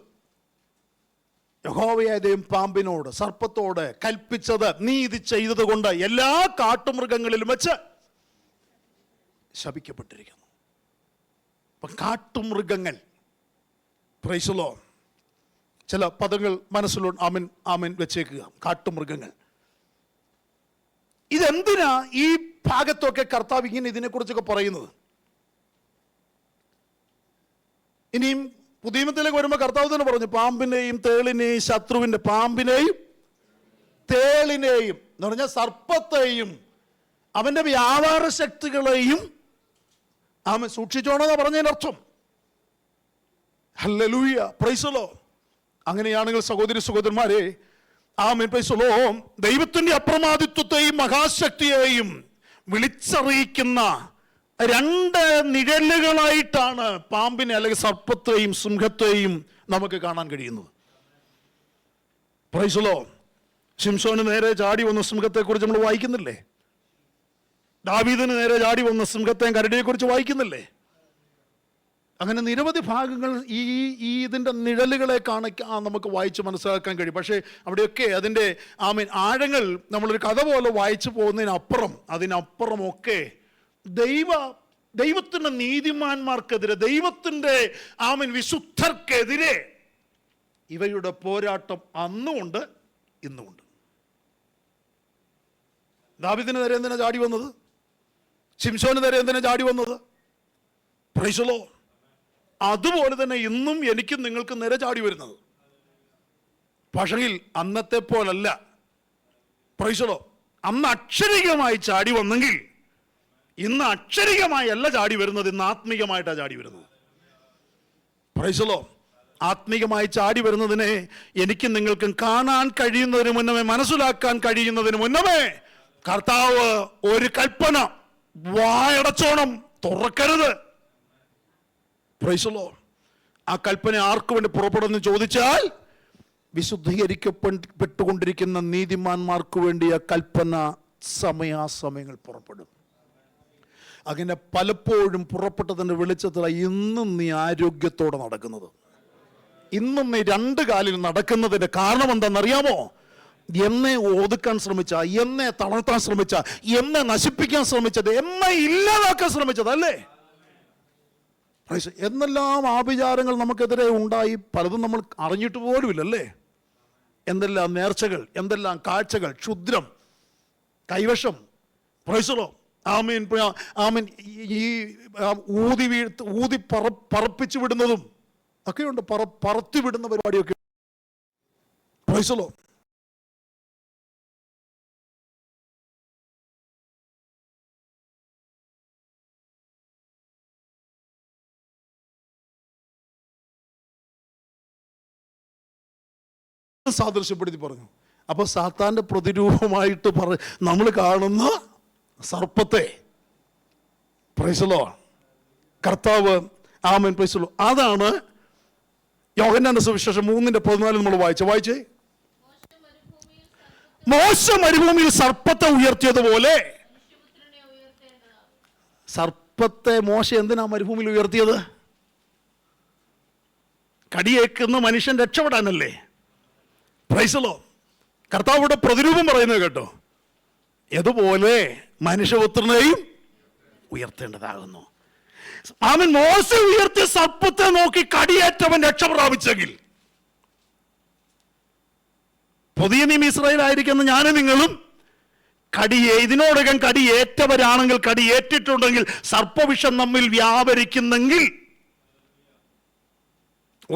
യഹോവയായ ദൈവം പാമ്പിനോട്, സർപ്പത്തോട് കൽപ്പിച്ചത്, നീ ഇത് ചെയ്തത് കൊണ്ട് എല്ലാ കാട്ടുമൃഗങ്ങളിലും വെച്ച് ശപിക്കപ്പെട്ടിരിക്കുന്നു. അപ്പൊ കാട്ടുമൃഗങ്ങൾ, പ്രൈസ് ദി ലോർഡ്, ചില പദങ്ങൾ മനസ്സിലുണ്ട്. ആമൻ ആമൻ വെച്ചേക്കുക. കാട്ടുമൃഗങ്ങൾ. ഇതെന്തിനാ ഈ ഭാഗത്തൊക്കെ കർത്താവ് ഇങ്ങനെ ഇതിനെക്കുറിച്ചൊക്കെ പറയുന്നത്? ഇനിയും പുതിയ നിയമത്തിലേക്ക് വരുമ്പോൾ കർത്താവ് തന്നെ പറഞ്ഞു, പാമ്പിനെയും തേളിനെയും ശത്രുവിന്റെ, പാമ്പിനെയും തേളിനെയും എന്ന് പറഞ്ഞാൽ സർപ്പത്തെയും അവന്റെ വ്യാപാര ശക്തികളെയും ആമൻ സൂക്ഷിച്ചോണെന്നാ പറഞ്ഞതിനർത്ഥം. ഹല്ലേലൂയ, പ്രൈസ് ദി ലോർഡ്. അങ്ങനെയാണെങ്കിൽ സഹോദരി സഹോദരന്മാരെ, ആമേൻ, പ്രൈസ് ദി ലോർഡ്, ദൈവത്തിന്റെ അപ്രമാദിത്വത്തെയും മഹാശക്തിയെയും വിളിച്ചറിയിക്കുന്ന രണ്ട് നിഴലുകളായിട്ടാണ് പാമ്പിനെ അല്ലെങ്കിൽ സർപ്പത്തെയും സിംഹത്തെയും നമുക്ക് കാണാൻ കഴിയുന്നത്. Price the Lord. ശിംശോന് നേരെ ചാടി വന്ന സിംഹത്തെക്കുറിച്ച് നമ്മൾ വായിക്കുന്നില്ലേ? ദാവീദിന് നേരെ ചാടി വന്ന സിംഹത്തെയും കരടിയെക്കുറിച്ച് വായിക്കുന്നില്ലേ? അങ്ങനെ നിരവധി ഭാഗങ്ങൾ ഈ ഇതിൻ്റെ നിഴലുകളെ കാണിക്കാൻ നമുക്ക് വായിച്ച് മനസ്സിലാക്കാൻ കഴിയും. പക്ഷേ അവിടെയൊക്കെ അതിൻ്റെ ആമീൻ ആഴങ്ങൾ നമ്മളൊരു കഥ പോലെ വായിച്ചു പോകുന്നതിനപ്പുറം, അതിനപ്പുറമൊക്കെ ദൈവത്തിൻ്റെ നീതിമാന്മാർക്കെതിരെ, ദൈവത്തിൻ്റെ ആമീൻ വിശുദ്ധർക്കെതിരെ ഇവയുടെ പോരാട്ടം അന്നുമുണ്ട് ഇന്നുമുണ്ട്. ദാവീദിന് നേരെ എന്തിനാ ചാടി വന്നത്? ശിംശോന് നേരെ എന്തിനാ ചാടി വന്നത്? Price the Lord. അതുപോലെ തന്നെ ഇന്നും എനിക്കും നിങ്ങൾക്കും നേരെ ചാടി വരുന്നത്. പക്ഷെങ്കിൽ അന്നത്തെ പോലല്ല. Price the Lord. അന്ന് അക്ഷരികമായി ചാടി വന്നെങ്കിൽ ഇന്ന് അക്ഷരികമായി അല്ല ചാടി വരുന്നത്, ഇന്ന് ആത്മീകമായിട്ടാണ് ചാടി വരുന്നത്. Price the Lord. ആത്മീകമായി ചാടി വരുന്നതിനെ എനിക്കും നിങ്ങൾക്കും കാണാൻ കഴിയുന്നതിന് മുന്നമേ, മനസ്സിലാക്കാൻ കഴിയുന്നതിന് മുന്നമേ കർത്താവ് ഒരു കൽപ്പന, വായടച്ചോണം, തുറക്കരുത്. Praise the Lord. ആ കൽപ്പന ആർക്കു വേണ്ടി പുറപ്പെടുന്നു ചോദിച്ചാൽ, വിശുദ്ധീകരിക്കപ്പെട്ടുകൊണ്ടിരിക്കുന്ന നീതിമാന്മാർക്ക് വേണ്ടി ആ കൽപ്പന സമയാസമയങ്ങൾ പുറപ്പെടും. അങ്ങനെ പലപ്പോഴും പുറപ്പെട്ടതിൻ്റെ വെളിച്ചത്തിലാണ് ഇന്നും നീ ആരോഗ്യത്തോടെ നടക്കുന്നത്. ഇന്നും നീ രണ്ട് കാലിൽ നടക്കുന്നതിൻ്റെ കാരണം എന്താണെന്നറിയാമോ? എന്നെ ഒതുക്കാൻ ശ്രമിച്ച, എന്നെ തളർത്താൻ ശ്രമിച്ച, എന്നെ നശിപ്പിക്കാൻ ശ്രമിച്ചത്, എന്നെ ഇല്ലാതാക്കാൻ ശ്രമിച്ചത് അല്ലേ? എന്നെല്ലാം ആഭിചാരങ്ങൾ നമുക്കെതിരെ ഉണ്ടായി, പലതും നമ്മൾ അറിഞ്ഞിട്ട് പോലുമില്ലല്ലേ? എന്തെല്ലാം നേർച്ചകൾ, എന്തെല്ലാം കാഴ്ചകൾ, ക്ഷുദ്രം, കൈവശം, പ്രൈസലോ, ആമീൻ ആമീൻ, ഈ ഊതി പറപ്പിച്ചു വിടുന്നതും ഒക്കെയുണ്ട്, പറത്തി വിടുന്ന പരിപാടിയൊക്കെ. പ്രൈസലോ. സാദൃശ്യപ്പെടുത്തി പറഞ്ഞു. അപ്പൊ സാത്താന്റെ പ്രതിരൂപമായിട്ട് നമ്മൾ കാണുന്ന സർപ്പത്തെ, പ്രൈസ് ദി ലോർഡ്, കർത്താവ്, ആമേൻ, പ്രൈസ് ദി ലോർഡ്, അതാണ് യോഹന്നാന്റെ സുവിശേഷം 3:14 നമ്മൾ വായിച്ചേ. മോശ മരുഭൂമിയിൽ സർപ്പത്തെ ഉയർത്തിയതുപോലെ, സർപ്പത്തെ മോശ എന്തിനാ മരുഭൂമിയിൽ ഉയർത്തിയത്? കടിയേക്കുന്ന മനുഷ്യൻ രക്ഷപ്പെടാനല്ലേ? Praise the Lord. കർത്താവിടെ പ്രതിരൂപം പറയുന്നത് കേട്ടോ, അതുപോലെ മനുഷ്യപുത്രനെയും ഉയർത്തേണ്ടതാകുന്നു. അവൻ മോശ ഉയർത്തിയ സർപ്പത്തെ നോക്കി കടിയേറ്റവൻ രക്ഷ പ്രാപിച്ചെങ്കിൽ, പുതിയ നിയമ ഇസ്രായേലായിരിക്കുന്ന ഞാനും നിങ്ങളും ഇതിനോടകം കടിയേറ്റവരാണെങ്കിൽ, കടിയേറ്റിട്ടുണ്ടെങ്കിൽ, സർപ്പവിഷം നമ്മിൽ വ്യാപരിക്കുന്നെങ്കിൽ,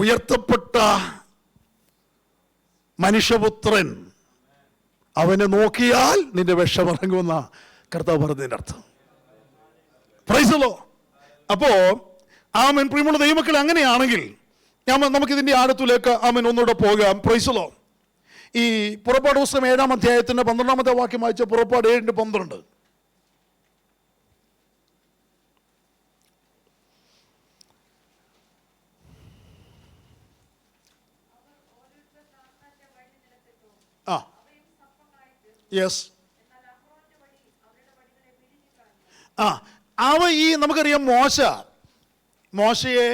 ഉയർത്തപ്പെട്ട മനുഷ്യപുത്രൻ അവനെ നോക്കിയാൽ നിന്റെ വിഷമിറങ്ങുമെന്ന കർത്താവ് പറഞ്ഞതിൻ്റെ അർത്ഥം. Price the Lord. അപ്പോ ആമേൻ, പ്രിയമുള്ള ദൈവമക്കളെ, അങ്ങനെയാണെങ്കിൽ നമുക്കിതിൻ്റെ ആഴത്തിലേക്ക് ആമേൻ ഒന്നുകൂടെ പോകാം. Praise the Lord. ഈ പുറപ്പാട് പുസ്തകം 7-ാം അധ്യായത്തിൻ്റെ 12-ാമത്തെ വാക്യം വായിച്ച പുറപ്പാട് 7:12. യെസ്. നമുക്കറിയാം മോശയെ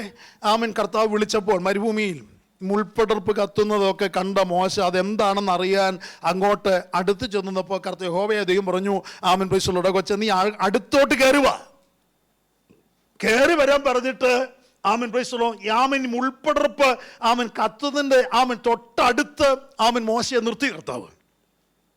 ആമൻ കർത്താവ് വിളിച്ചപ്പോൾ മരുഭൂമിയിൽ മുൾപ്പടർപ്പ് കത്തുന്നതൊക്കെ കണ്ട മോശ അതെന്താണെന്ന് അറിയാൻ അങ്ങോട്ട് അടുത്ത് ചെന്നപ്പോൾ കർത്താവ് യഹോവയെ ദൈവം പറഞ്ഞു, ആമൻ പ്രൈസുള്ള കൊച്ചെ നീ അടുത്തോട്ട് കയറി വരാൻ പറഞ്ഞിട്ട് ആമൻ പ്രൈസുള്ളോ ആമൻ മുൾപ്പടർപ്പ് ആമൻ കത്തുന്നതിൻ്റെ ആമൻ തൊട്ടടുത്ത് ആമൻ മോശയെ നിർത്തി കർത്താവ്.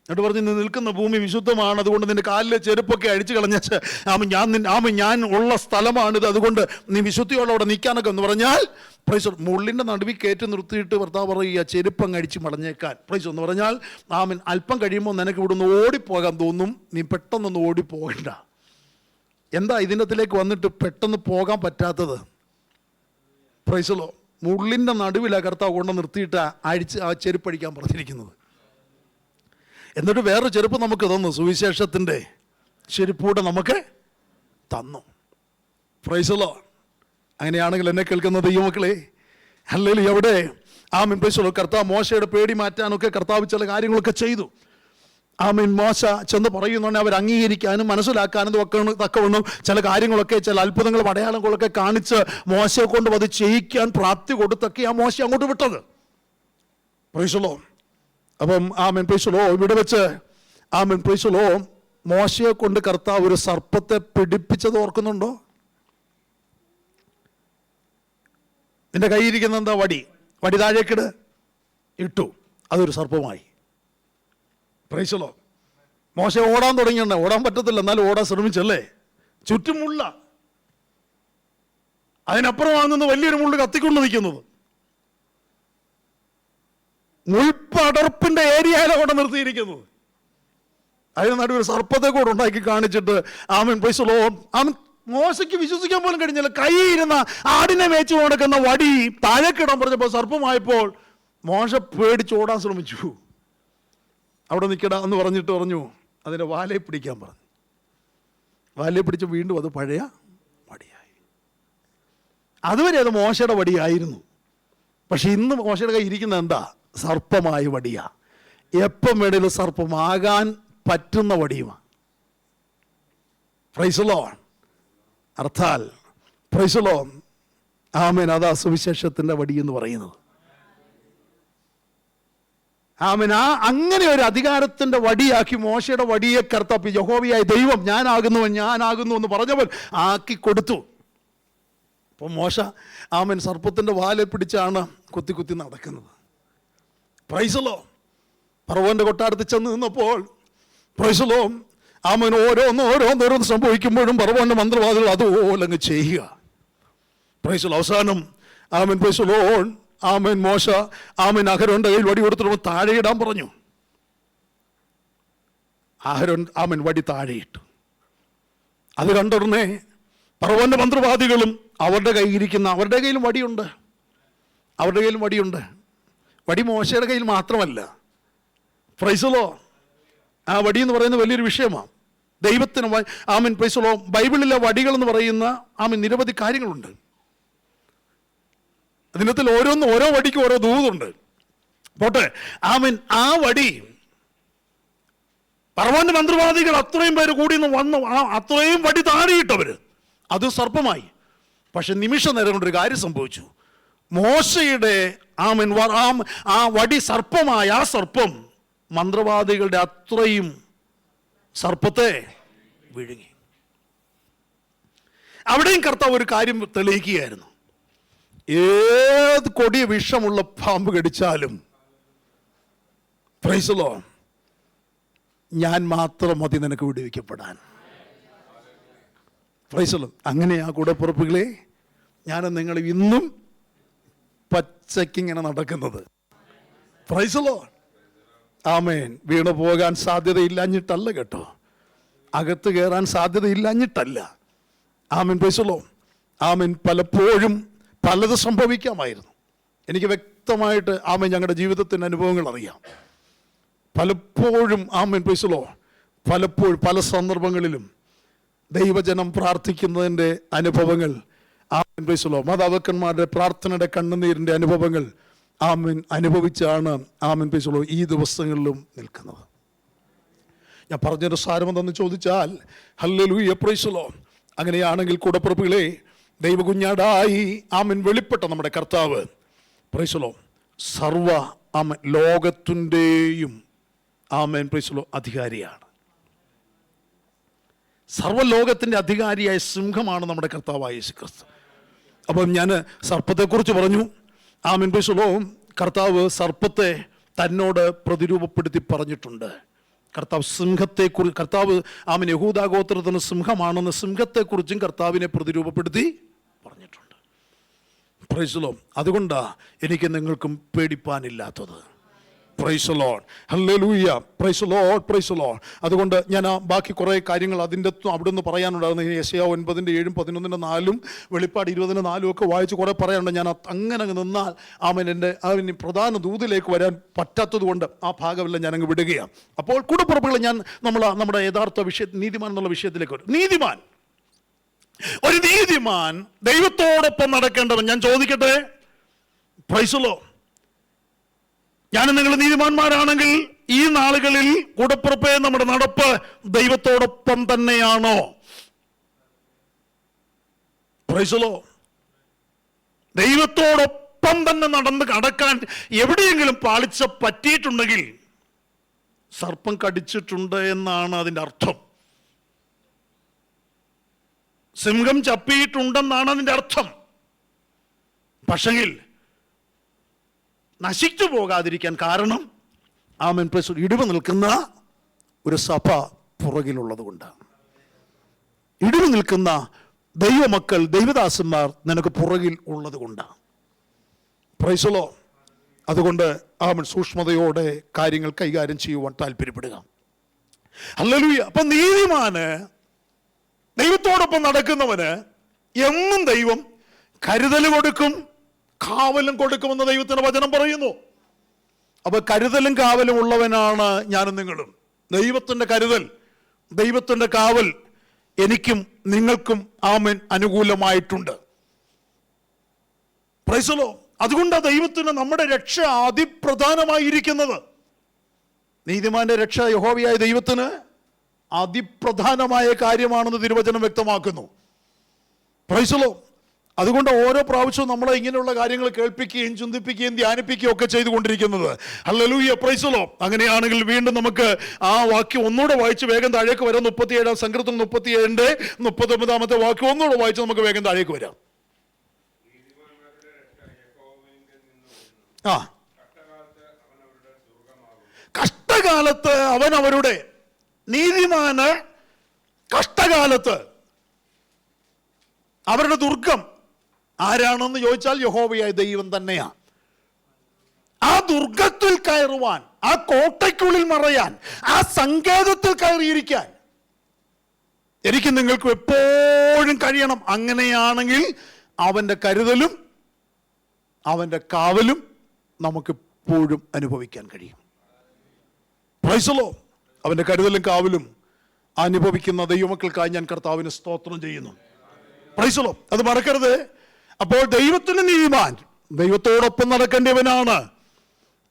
എന്നിട്ട് പറഞ്ഞു, നീ നിൽക്കുന്ന ഭൂമി വിശുദ്ധമാണ്, അതുകൊണ്ട് നിന്റെ കാലിലെ ചെരുപ്പൊക്കെ അഴിച്ചു കളഞ്ഞാൽ ഞാൻ ഉള്ള സ്ഥലമാണിത്, അതുകൊണ്ട് നീ വിശുദ്ധിയോടെ അവിടെ നിൽക്കാനൊക്കെ എന്ന് പറഞ്ഞാൽ പ്രൈസ് മുള്ളിൻ്റെ നടുവിൽ കയറ്റി നിർത്തിയിട്ട് ഭർത്താവ് പറയുക ചെരുപ്പം അഴിച്ച് മടഞ്ഞേക്കാൻ. പ്രൈസ് എന്ന് പറഞ്ഞാൽ ആമൻ അല്പം കഴിയുമ്പോൾ നിനക്ക് ഇവിടുന്ന് ഓടിപ്പോകാൻ തോന്നും, നീ പെട്ടെന്നൊന്നും ഓടിപ്പോകണ്ട. എന്താ ഇതിനകത്തിലേക്ക് വന്നിട്ട് പെട്ടെന്ന് പോകാൻ പറ്റാത്തത്? പ്രൈസലോ മുള്ളിൻ്റെ നടുവിലാണ് കർത്താവ് കൊണ്ട് നിർത്തിയിട്ട് അഴിച്ച് ആ ചെരുപ്പഴിക്കാൻ പറഞ്ഞിരിക്കുന്നത്. എന്നിട്ട് വേറൊരു ചെരുപ്പ് നമുക്ക് തന്നു, സുവിശേഷത്തിൻ്റെ ചെരുപ്പൂടെ നമുക്ക് തന്നു. പ്രൈസലോ. അങ്ങനെയാണെങ്കിൽ എന്നെ കേൾക്കുന്ന ദൈവമക്കളെ, അല്ലെങ്കിൽ എവിടെ ആമീൻ പ്രൈസലോ കർത്താവ് മോശയുടെ പേടി മാറ്റാനൊക്കെ കർത്താവ് ചില കാര്യങ്ങളൊക്കെ ചെയ്തു. ആമീൻ മോശ ചെന്ന് പറയുന്നുണ്ടെങ്കിൽ അവർ അംഗീകരിക്കാനും മനസ്സിലാക്കാനും തക്കവണ്ണം ചില കാര്യങ്ങളൊക്കെ ചില അത്ഭുതങ്ങളും അടയാളങ്ങളൊക്കെ കാണിച്ച് മോശയെ കൊണ്ട് അത് ചെയ്യിക്കാൻ പ്രാപ്തി കൊടുത്തൊക്കെ ആ മോശ അങ്ങോട്ട് വിട്ടത്. പ്രൈസലോ. അപ്പം ആമേൻ പ്രൈസലോ ഇവിടെ വെച്ച് ആമേൻ പ്രൈസലോ മോശയെ കൊണ്ട് കർത്താവ് ഒരു സർപ്പത്തെ പിടിപ്പിച്ചത് ഓർക്കുന്നുണ്ടോ? നിന്റെ കയ്യിരിക്കുന്ന എന്താ? വടി താഴേക്കിട് ഇട്ടു, അതൊരു സർപ്പമായി. പ്രൈസലോ. മോശ ഓടാൻ തുടങ്ങിയുണ്ട്, ഓടാൻ പറ്റത്തില്ല, എന്നാലും ഓടാൻ ശ്രമിച്ചല്ലേ. ചുറ്റും മുള്ള, അതിനപ്പുറമാകുന്ന വലിയൊരു മുള്ള് കത്തിക്കൊണ്ട് നിൽക്കുന്നത്. മുൾപ്പടർപ്പിന്റെ ഏരിയയിലാണ് കൊണ്ട് നിർത്തിയിരിക്കുന്നത്. അതിന് നടുവിൽ സർപ്പത്തെ കൂടെ ഉണ്ടാക്കി കാണിച്ചിട്ട് ആമൻ പ്രൈസലോ ആമൻ മോശയ്ക്ക് വിശ്വസിക്കാൻ പോലും കഴിഞ്ഞില്ല. കൈയിരുന്ന ആടിനെ മേച്ചു കൊടുക്കുന്ന വടി താഴേക്കിടാൻ പറഞ്ഞപ്പോൾ സർപ്പമായപ്പോൾ മോശ പേടിച്ച് ഓടാൻ ശ്രമിച്ചു. അവിടെ നിൽക്കട എന്ന് പറഞ്ഞിട്ട് പറഞ്ഞു അതിൻ്റെ വാലയെ പിടിക്കാൻ പറഞ്ഞു. വാലയെ പിടിച്ച് വീണ്ടും അത് പഴയ വടിയായി. അതുവരെ അത് മോശയുടെ വടിയായിരുന്നു. പക്ഷെ ഇന്ന് മോശയുടെ കൈ ഇരിക്കുന്നത് എന്താ? സർപ്പമായ വടിയാ. എപ്പം വേണേലും സർപ്പമാകാൻ പറ്റുന്ന വടിയുമാണ്. പ്രൈസലോ. അർത്ഥാൽ പ്രൈസലോ ആമേൻ, അതാ സുവിശേഷത്തിൻ്റെ വടി എന്ന് പറയുന്നത്. ആമേൻ. അങ്ങനെ ഒരു അധികാരത്തിൻ്റെ വടിയാക്കി മോശയുടെ വടിയെ കർത്താവ് യഹോവയായ ദൈവം ഞാനാകുന്നു എന്ന് പറഞ്ഞവൻ ആക്കി കൊടുത്തു. അപ്പം മോശ ആമേൻ സർപ്പത്തിൻ്റെ വാലെ പിടിച്ചാണ് കുത്തി നടക്കുന്നത്. പ്രൈസലോ. ഫറവോന്റെ കൊട്ടാരത്തിൽ ചെന്ന് നിന്നപ്പോൾ പ്രൈസലോ ആമേൻ ഓരോന്നോരോന്ന് സംഭവിക്കുമ്പോഴും ഫറവോന്റെ മന്ത്രവാദികൾ അതുപോലെ അങ്ങ് ചെയ്യുക. പ്രൈസലോ. അവസാനം ആമേൻ പ്രൈസലോ ആമേൻ മോശ ആമേൻ അഹരോന്റെ കയ്യിൽ വടി കൊടുത്തിട്ട് താഴെ ഇടാൻ പറഞ്ഞു. അഹരോൻ ആമേൻ വടി താഴെയിട്ടു. അത് കണ്ടുടനെ ഫറവോന്റെ മന്ത്രവാദികളും അവരുടെ കയ്യിലും വടിയുണ്ട്. വടി മോശയുടെ കയ്യിൽ മാത്രമല്ല. പ്രൈസലോ. ആ വടി എന്ന് പറയുന്നത് വലിയൊരു വിഷയമാണ്. ദൈവത്തിന് ആമേൻ പ്രൈസലോ ബൈബിളിലെ വടികൾ എന്ന് പറയുന്ന ആമേൻ നിരവധി കാര്യങ്ങളുണ്ട്. അതിനകത്തിൽ ഓരോ വടിക്കും ഓരോ ദൂതുണ്ട്. പോട്ടെ. ആമേൻ ആ വടി ഫറവോന്റെ മന്ത്രവാദികൾ അത്രയും പേര് കൂടി വന്ന് അത്രയും വടി താഴെയിട്ടവര് അത് സർപ്പമായി. പക്ഷെ നിമിഷ നേരം കൊണ്ടൊരു കാര്യം സംഭവിച്ചു. മോശയുടെ ആമേൻ ആ വടി സർപ്പമായ ആ സർപ്പം മന്ത്രവാദികളുടെ അത്രയും സർപ്പത്തെ വിഴുങ്ങി. അവിടെയും കർത്താവ് ഒരു കാര്യം തെളിയിക്കുകയായിരുന്നു. ഏത് കൊടിയ വിഷമുള്ള പാമ്പ് കടിച്ചാലും പ്രൈസലോ ഞാൻ മാത്രം മതി നിനക്ക് വിടുവിക്കപ്പെടാൻ. പ്രൈസലോ. അങ്ങനെ ആ കൂടപ്പുറപ്പുകളെ ഞാൻ നിങ്ങൾ ഇന്നും പച്ചക്കിങ്ങനെ നടക്കുന്നത്. പ്രൈസലോ. ആമേൻ. വീണു പോകാൻ സാധ്യതയില്ലാഞ്ഞിട്ടല്ല കേട്ടോ, അകത്ത് കയറാൻ സാധ്യതയില്ലാഞ്ഞിട്ടല്ല. ആമേൻ പ്രൈസലോ. ആമേൻ. പലപ്പോഴും പലത് സംഭവിക്കാമായിരുന്നു. എനിക്ക് വ്യക്തമായിട്ട് ആമേൻ ഞങ്ങളുടെ ജീവിതത്തിൻ്റെ അനുഭവങ്ങൾ അറിയാം. പലപ്പോഴും ആമേൻ പ്രൈസലോ, പലപ്പോഴും പല സന്ദർഭങ്ങളിലും ദൈവജനം പ്രാർത്ഥിക്കുന്നതിൻ്റെ അനുഭവങ്ങൾ, ആമേൻ പ്രൈസലോ, മാതാപിതാക്കന്മാരുടെ പ്രാർത്ഥനയുടെ കണ്ണുനീരിൻ്റെ അനുഭവങ്ങൾ ആമേൻ അനുഭവിച്ചാണ് ആമേൻ പ്രൈസലോ ഈ ദിവസങ്ങളിലും നിൽക്കുന്നത്. ഞാൻ പറഞ്ഞൊരു സാരമെന്തെന്ന് ചോദിച്ചാൽ, ഹല്ലേലൂയ പ്രൈസലോ, അങ്ങനെയാണെങ്കിൽ കൂടപ്പിറപ്പുകളെ, ദൈവകുഞ്ഞാടായി ആമേൻ വെളിപ്പെട്ട നമ്മുടെ കർത്താവ് പ്രൈസലോ സർവ ആമേൻ ലോകത്തിൻ്റെയും ആമേൻ പ്രൈസലോ അധികാരിയാണ്. സർവ്വലോകത്തിൻ്റെ അധികാരിയായ സിംഹമാണ് നമ്മുടെ കർത്താവായ യേശുക്രിസ്തു. അപ്പം ഞാൻ സർപ്പത്തെക്കുറിച്ച് പറഞ്ഞു. ആമേൻ പ്രൈസലോ, കർത്താവ് സർപ്പത്തെ തന്നോട് പ്രതിരൂപപ്പെടുത്തി പറഞ്ഞിട്ടുണ്ട്. കർത്താവ് സിംഹത്തെക്കുറിച്ച്, കർത്താവ് ആമേൻ യഹൂദാഗോത്രത്തിന് സിംഹമാണെന്ന് സിംഹത്തെക്കുറിച്ചും കർത്താവിനെ പ്രതിരൂപപ്പെടുത്തി പറഞ്ഞിട്ടുണ്ട്. Praise the Lord. അതുകൊണ്ടാണ് എനിക്ക് നിങ്ങൾക്കും പേടിപ്പാനില്ലാത്തത്. പ്രൈസ് ദി ലോർഡ്, ഹല്ലേലൂയ, praise the Lord, praise the Lord. അതുകൊണ്ട് ഞാൻ ആ ബാക്കി കുറേ കാര്യങ്ങൾ അതിൻ്റെ അവിടുന്ന് പറയാനുണ്ടായിരുന്നു. യെശയ്യാ 9:7-11-4 വെളിപ്പാട് 20:4 ഒക്കെ വായിച്ച് കുറേ പറയാനുണ്ട്. ഞാൻ അങ്ങനെ നിന്നാൽ ആമേൻ എൻ്റെ അതിന് പ്രധാന ദൂതിലേക്ക് വരാൻ പറ്റാത്തത് കൊണ്ട് ആ ഭാഗമെല്ലാം ഞാനങ്ങ് വിടുകയാണ്. അപ്പോൾ കൂടപ്പുറപ്പുകൾ, ഞാൻ നമ്മുടെ യഥാർത്ഥ നീതിമാൻ എന്നുള്ള വിഷയത്തിലേക്ക് വരും. ഒരു നീതിമാൻ ദൈവത്തോടൊപ്പം നടക്കേണ്ടവൻ. ഞാൻ ചോദിക്കട്ടെ, പ്രൈസ് ദി ലോർഡ്, ഞാൻ നിങ്ങൾ നീതിമാന്മാരാണെങ്കിൽ ഈ നാളുകളിൽ കൂടപ്പുറപ്പേ നമ്മുടെ നടപ്പ് ദൈവത്തോടൊപ്പം തന്നെയാണോ? Praise the Lord. ദൈവത്തോടൊപ്പം തന്നെ നടക്കാൻ എവിടെയെങ്കിലും പാളിച്ച പറ്റിയിട്ടുണ്ടെങ്കിൽ സർപ്പം കടിച്ചിട്ടുണ്ട് എന്നാണ് അതിൻ്റെ അർത്ഥം. സിംഹം ചപ്പിയിട്ടുണ്ടെന്നാണ് അതിൻ്റെ അർത്ഥം. പക്ഷെങ്കിൽ നശിച്ചു പോകാതിരിക്കാൻ കാരണം ആമേൻ പ്രൈസ് ഇടിവ് നിൽക്കുന്ന ഒരു സഭ പുറകിലുള്ളത് കൊണ്ടാണ്. ഇടിവ് നിൽക്കുന്ന ദൈവമക്കൾ, ദൈവദാസന്മാർ നിനക്ക് പുറകിൽ ഉള്ളത് കൊണ്ടാണ്. Price the Lord. അതുകൊണ്ട് ആമേൻ സൂക്ഷ്മതയോടെ കാര്യങ്ങൾ കൈകാര്യം ചെയ്യുവാൻ താല്പര്യപ്പെടുക. ഹല്ലേലൂയ. അപ്പം നീതിമാന്, ദൈവത്തോടൊപ്പം നടക്കുന്നവന് എന്നും ദൈവം കരുതൽ കൊടുക്കും, കാവലും കൊടുക്കുമെന്ന് ദൈവത്തിന്റെ വചനം പറയുന്നു. അപ്പൊ കരുതലും കാവലും ഉള്ളവനാണ് ഞാനും നിങ്ങളും. ദൈവത്തിന്റെ കരുതൽ, ദൈവത്തിന്റെ കാവൽ എനിക്കും നിങ്ങൾക്കും ആമേൻ അനുകൂലമായിട്ടുണ്ട്. Praise the Lord. അതുകൊണ്ടാണ് ദൈവത്തിന് നമ്മുടെ രക്ഷ അതിപ്രധാനമായിരിക്കുന്നത്. നീതിമാന്റെ രക്ഷ യഹോവയായ ദൈവത്തിന് അതിപ്രധാനമായ കാര്യമാണെന്ന് തിരുവചനം വ്യക്തമാക്കുന്നു. Price the Lord. അതുകൊണ്ട് ഓരോ പ്രാവശ്യവും നമ്മളെ ഇങ്ങനെയുള്ള കാര്യങ്ങൾ കേൾപ്പിക്കുകയും ചിന്തിപ്പിക്കുകയും ധ്യാനിപ്പിക്കുകയും ഒക്കെ ചെയ്തുകൊണ്ടിരിക്കുന്നത്. Hallelujah, praise the Lord. അങ്ങനെയാണെങ്കിൽ വീണ്ടും നമുക്ക് ആ വാക്യം ഒന്നുകൂടെ വായിച്ച് വേഗം താഴേക്ക് വരാം. 37 സങ്കീർത്തനം 37:39 വാക്യം ഒന്നുകൂടെ വായിച്ച് നമുക്ക് വേഗം താഴേക്ക് വരാം. കഷ്ടകാലത്ത് അവൻ അവരുടെ, നീതിമാന് കഷ്ടകാലത്ത് അവരുടെ ദുർഗം ആരാണെന്ന് ചോദിച്ചാൽ യഹോവയായ ദൈവം തന്നെയാണ്. ആ ദുർഗത്തിൽ കയറുവാൻ, ആ കോട്ടയ്ക്കുള്ളിൽ മറയാൻ, ആ സങ്കേതത്തിൽ കയറിയിരിക്കാൻ എനിക്ക് നിങ്ങൾക്കും എപ്പോഴും കഴിയണം. അങ്ങനെയാണെങ്കിൽ അവൻ്റെ കരുതലും അവൻ്റെ കാവലും നമുക്കെപ്പോഴും അനുഭവിക്കാൻ കഴിയും. Price the Lord. അവൻ്റെ കരുതലും കാവലും അനുഭവിക്കുന്ന ദൈവമക്കൾക്കായി ഞാൻ കർത്താവിന് സ്തോത്രം ചെയ്യുന്നു. Price the Lord. അത് മറക്കരുത്. അപ്പോൾ ദൈവത്തിന് നീതിമാൻ ദൈവത്തോടൊപ്പം നടക്കേണ്ടവനാണ്.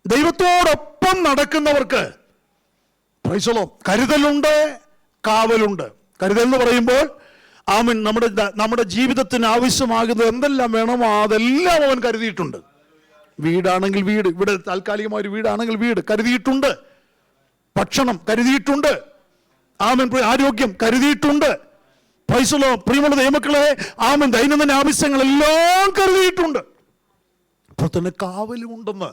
ദൈവത്തോടൊപ്പം നടക്കുന്നവർക്ക് പ്രൈസ് ദി ലോർഡ് കരുതലുണ്ട്, കാവലുണ്ട്. കരുതൽ എന്ന് പറയുമ്പോൾ ആമേൻ നമ്മുടെ ജീവിതത്തിന് ആവശ്യമാകുന്നത് എന്തെല്ലാം വേണമോ അതെല്ലാം അവൻ കരുതിയിട്ടുണ്ട്. വീടാണെങ്കിൽ വീട്, ഇവിടെ താൽക്കാലികമായ ഒരു വീടാണെങ്കിൽ വീട് കരുതിയിട്ടുണ്ട്. ഭക്ഷണം കരുതിയിട്ടുണ്ട്. ആമേൻ ആരോഗ്യം കരുതിയിട്ടുണ്ട്. Price the Lord. പ്രിയമുള്ള ദൈവമക്കളെ, ആമേൻ ദൈനംദിന ആവശ്യങ്ങളെല്ലാം കരുതിയിട്ടുണ്ട്. അപ്പോൾ തന്നെ കാവലുമുണ്ടെന്ന്,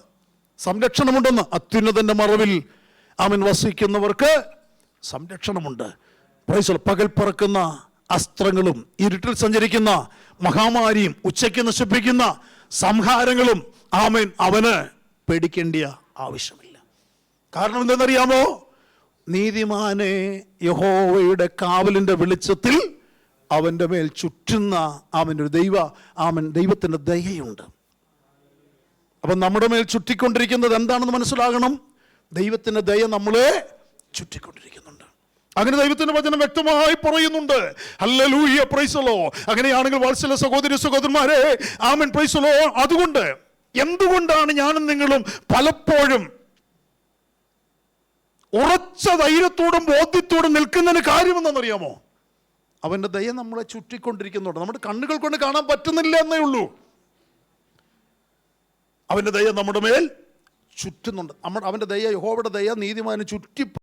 സംരക്ഷണമുണ്ടെന്ന്. അത്യുന്നതന്റെ മറവിൽ ആമേൻ വസിക്കുന്നവർക്ക് സംരക്ഷണമുണ്ട്. Praise the Lord. പകൽ പറക്കുന്ന അസ്ത്രങ്ങളും ഇരുട്ടിൽ സഞ്ചരിക്കുന്ന മഹാമാരിയും ഉച്ചയ്ക്ക് നശിപ്പിക്കുന്ന സംഹാരങ്ങളും ആമേൻ അവന് പേടിക്കേണ്ട ആവശ്യമില്ല. കാരണം എന്തെന്നറിയാമോ? നീതിമാനെ യഹോവയുടെ കാവലിന്റെ വെളിച്ചത്തിൽ അവൻ്റെ മേൽ ചുറ്റുന്ന ആമൻ ഒരു ദൈവത്തിൻ്റെ ദയയുണ്ട്. അപ്പം നമ്മുടെ മേൽ ചുറ്റിക്കൊണ്ടിരിക്കുന്നത് എന്താണെന്ന് മനസ്സിലാകണം. ദൈവത്തിൻ്റെ ദയ നമ്മളെ ചുറ്റിക്കൊണ്ടിരിക്കുന്നുണ്ട്. അങ്ങനെ ദൈവത്തിൻ്റെ വചനം വ്യക്തമായി പറയുന്നുണ്ട്. Hallelujah, praise the Lord. അങ്ങനെയാണെങ്കിൽ വാത്സല്യ സഹോദരി സഹോദരന്മാരെ, ആമേൻ, പ്രൈസ് ദി ലോർഡ്. അതുകൊണ്ട് എന്തുകൊണ്ടാണ് ഞാനും നിങ്ങളും പലപ്പോഴും ഉറച്ച ധൈര്യത്തോടും ബോധ്യത്തോടും നിൽക്കുന്നതിന് കാര്യമെന്നറിയാമോ? അവൻ്റെ ദയ നമ്മളെ ചുറ്റിക്കൊണ്ടിരിക്കുന്നുണ്ട്. നമ്മുടെ കണ്ണുകൾ കൊണ്ട് കാണാൻ പറ്റുന്നില്ല എന്നേ ഉള്ളൂ. അവൻ്റെ ദയ നമ്മുടെ മേൽ ചുറ്റുന്നുണ്ട്. അവൻ്റെ ദയ, യഹോവയുടെ ദയ നീതിമാനെ ചുറ്റി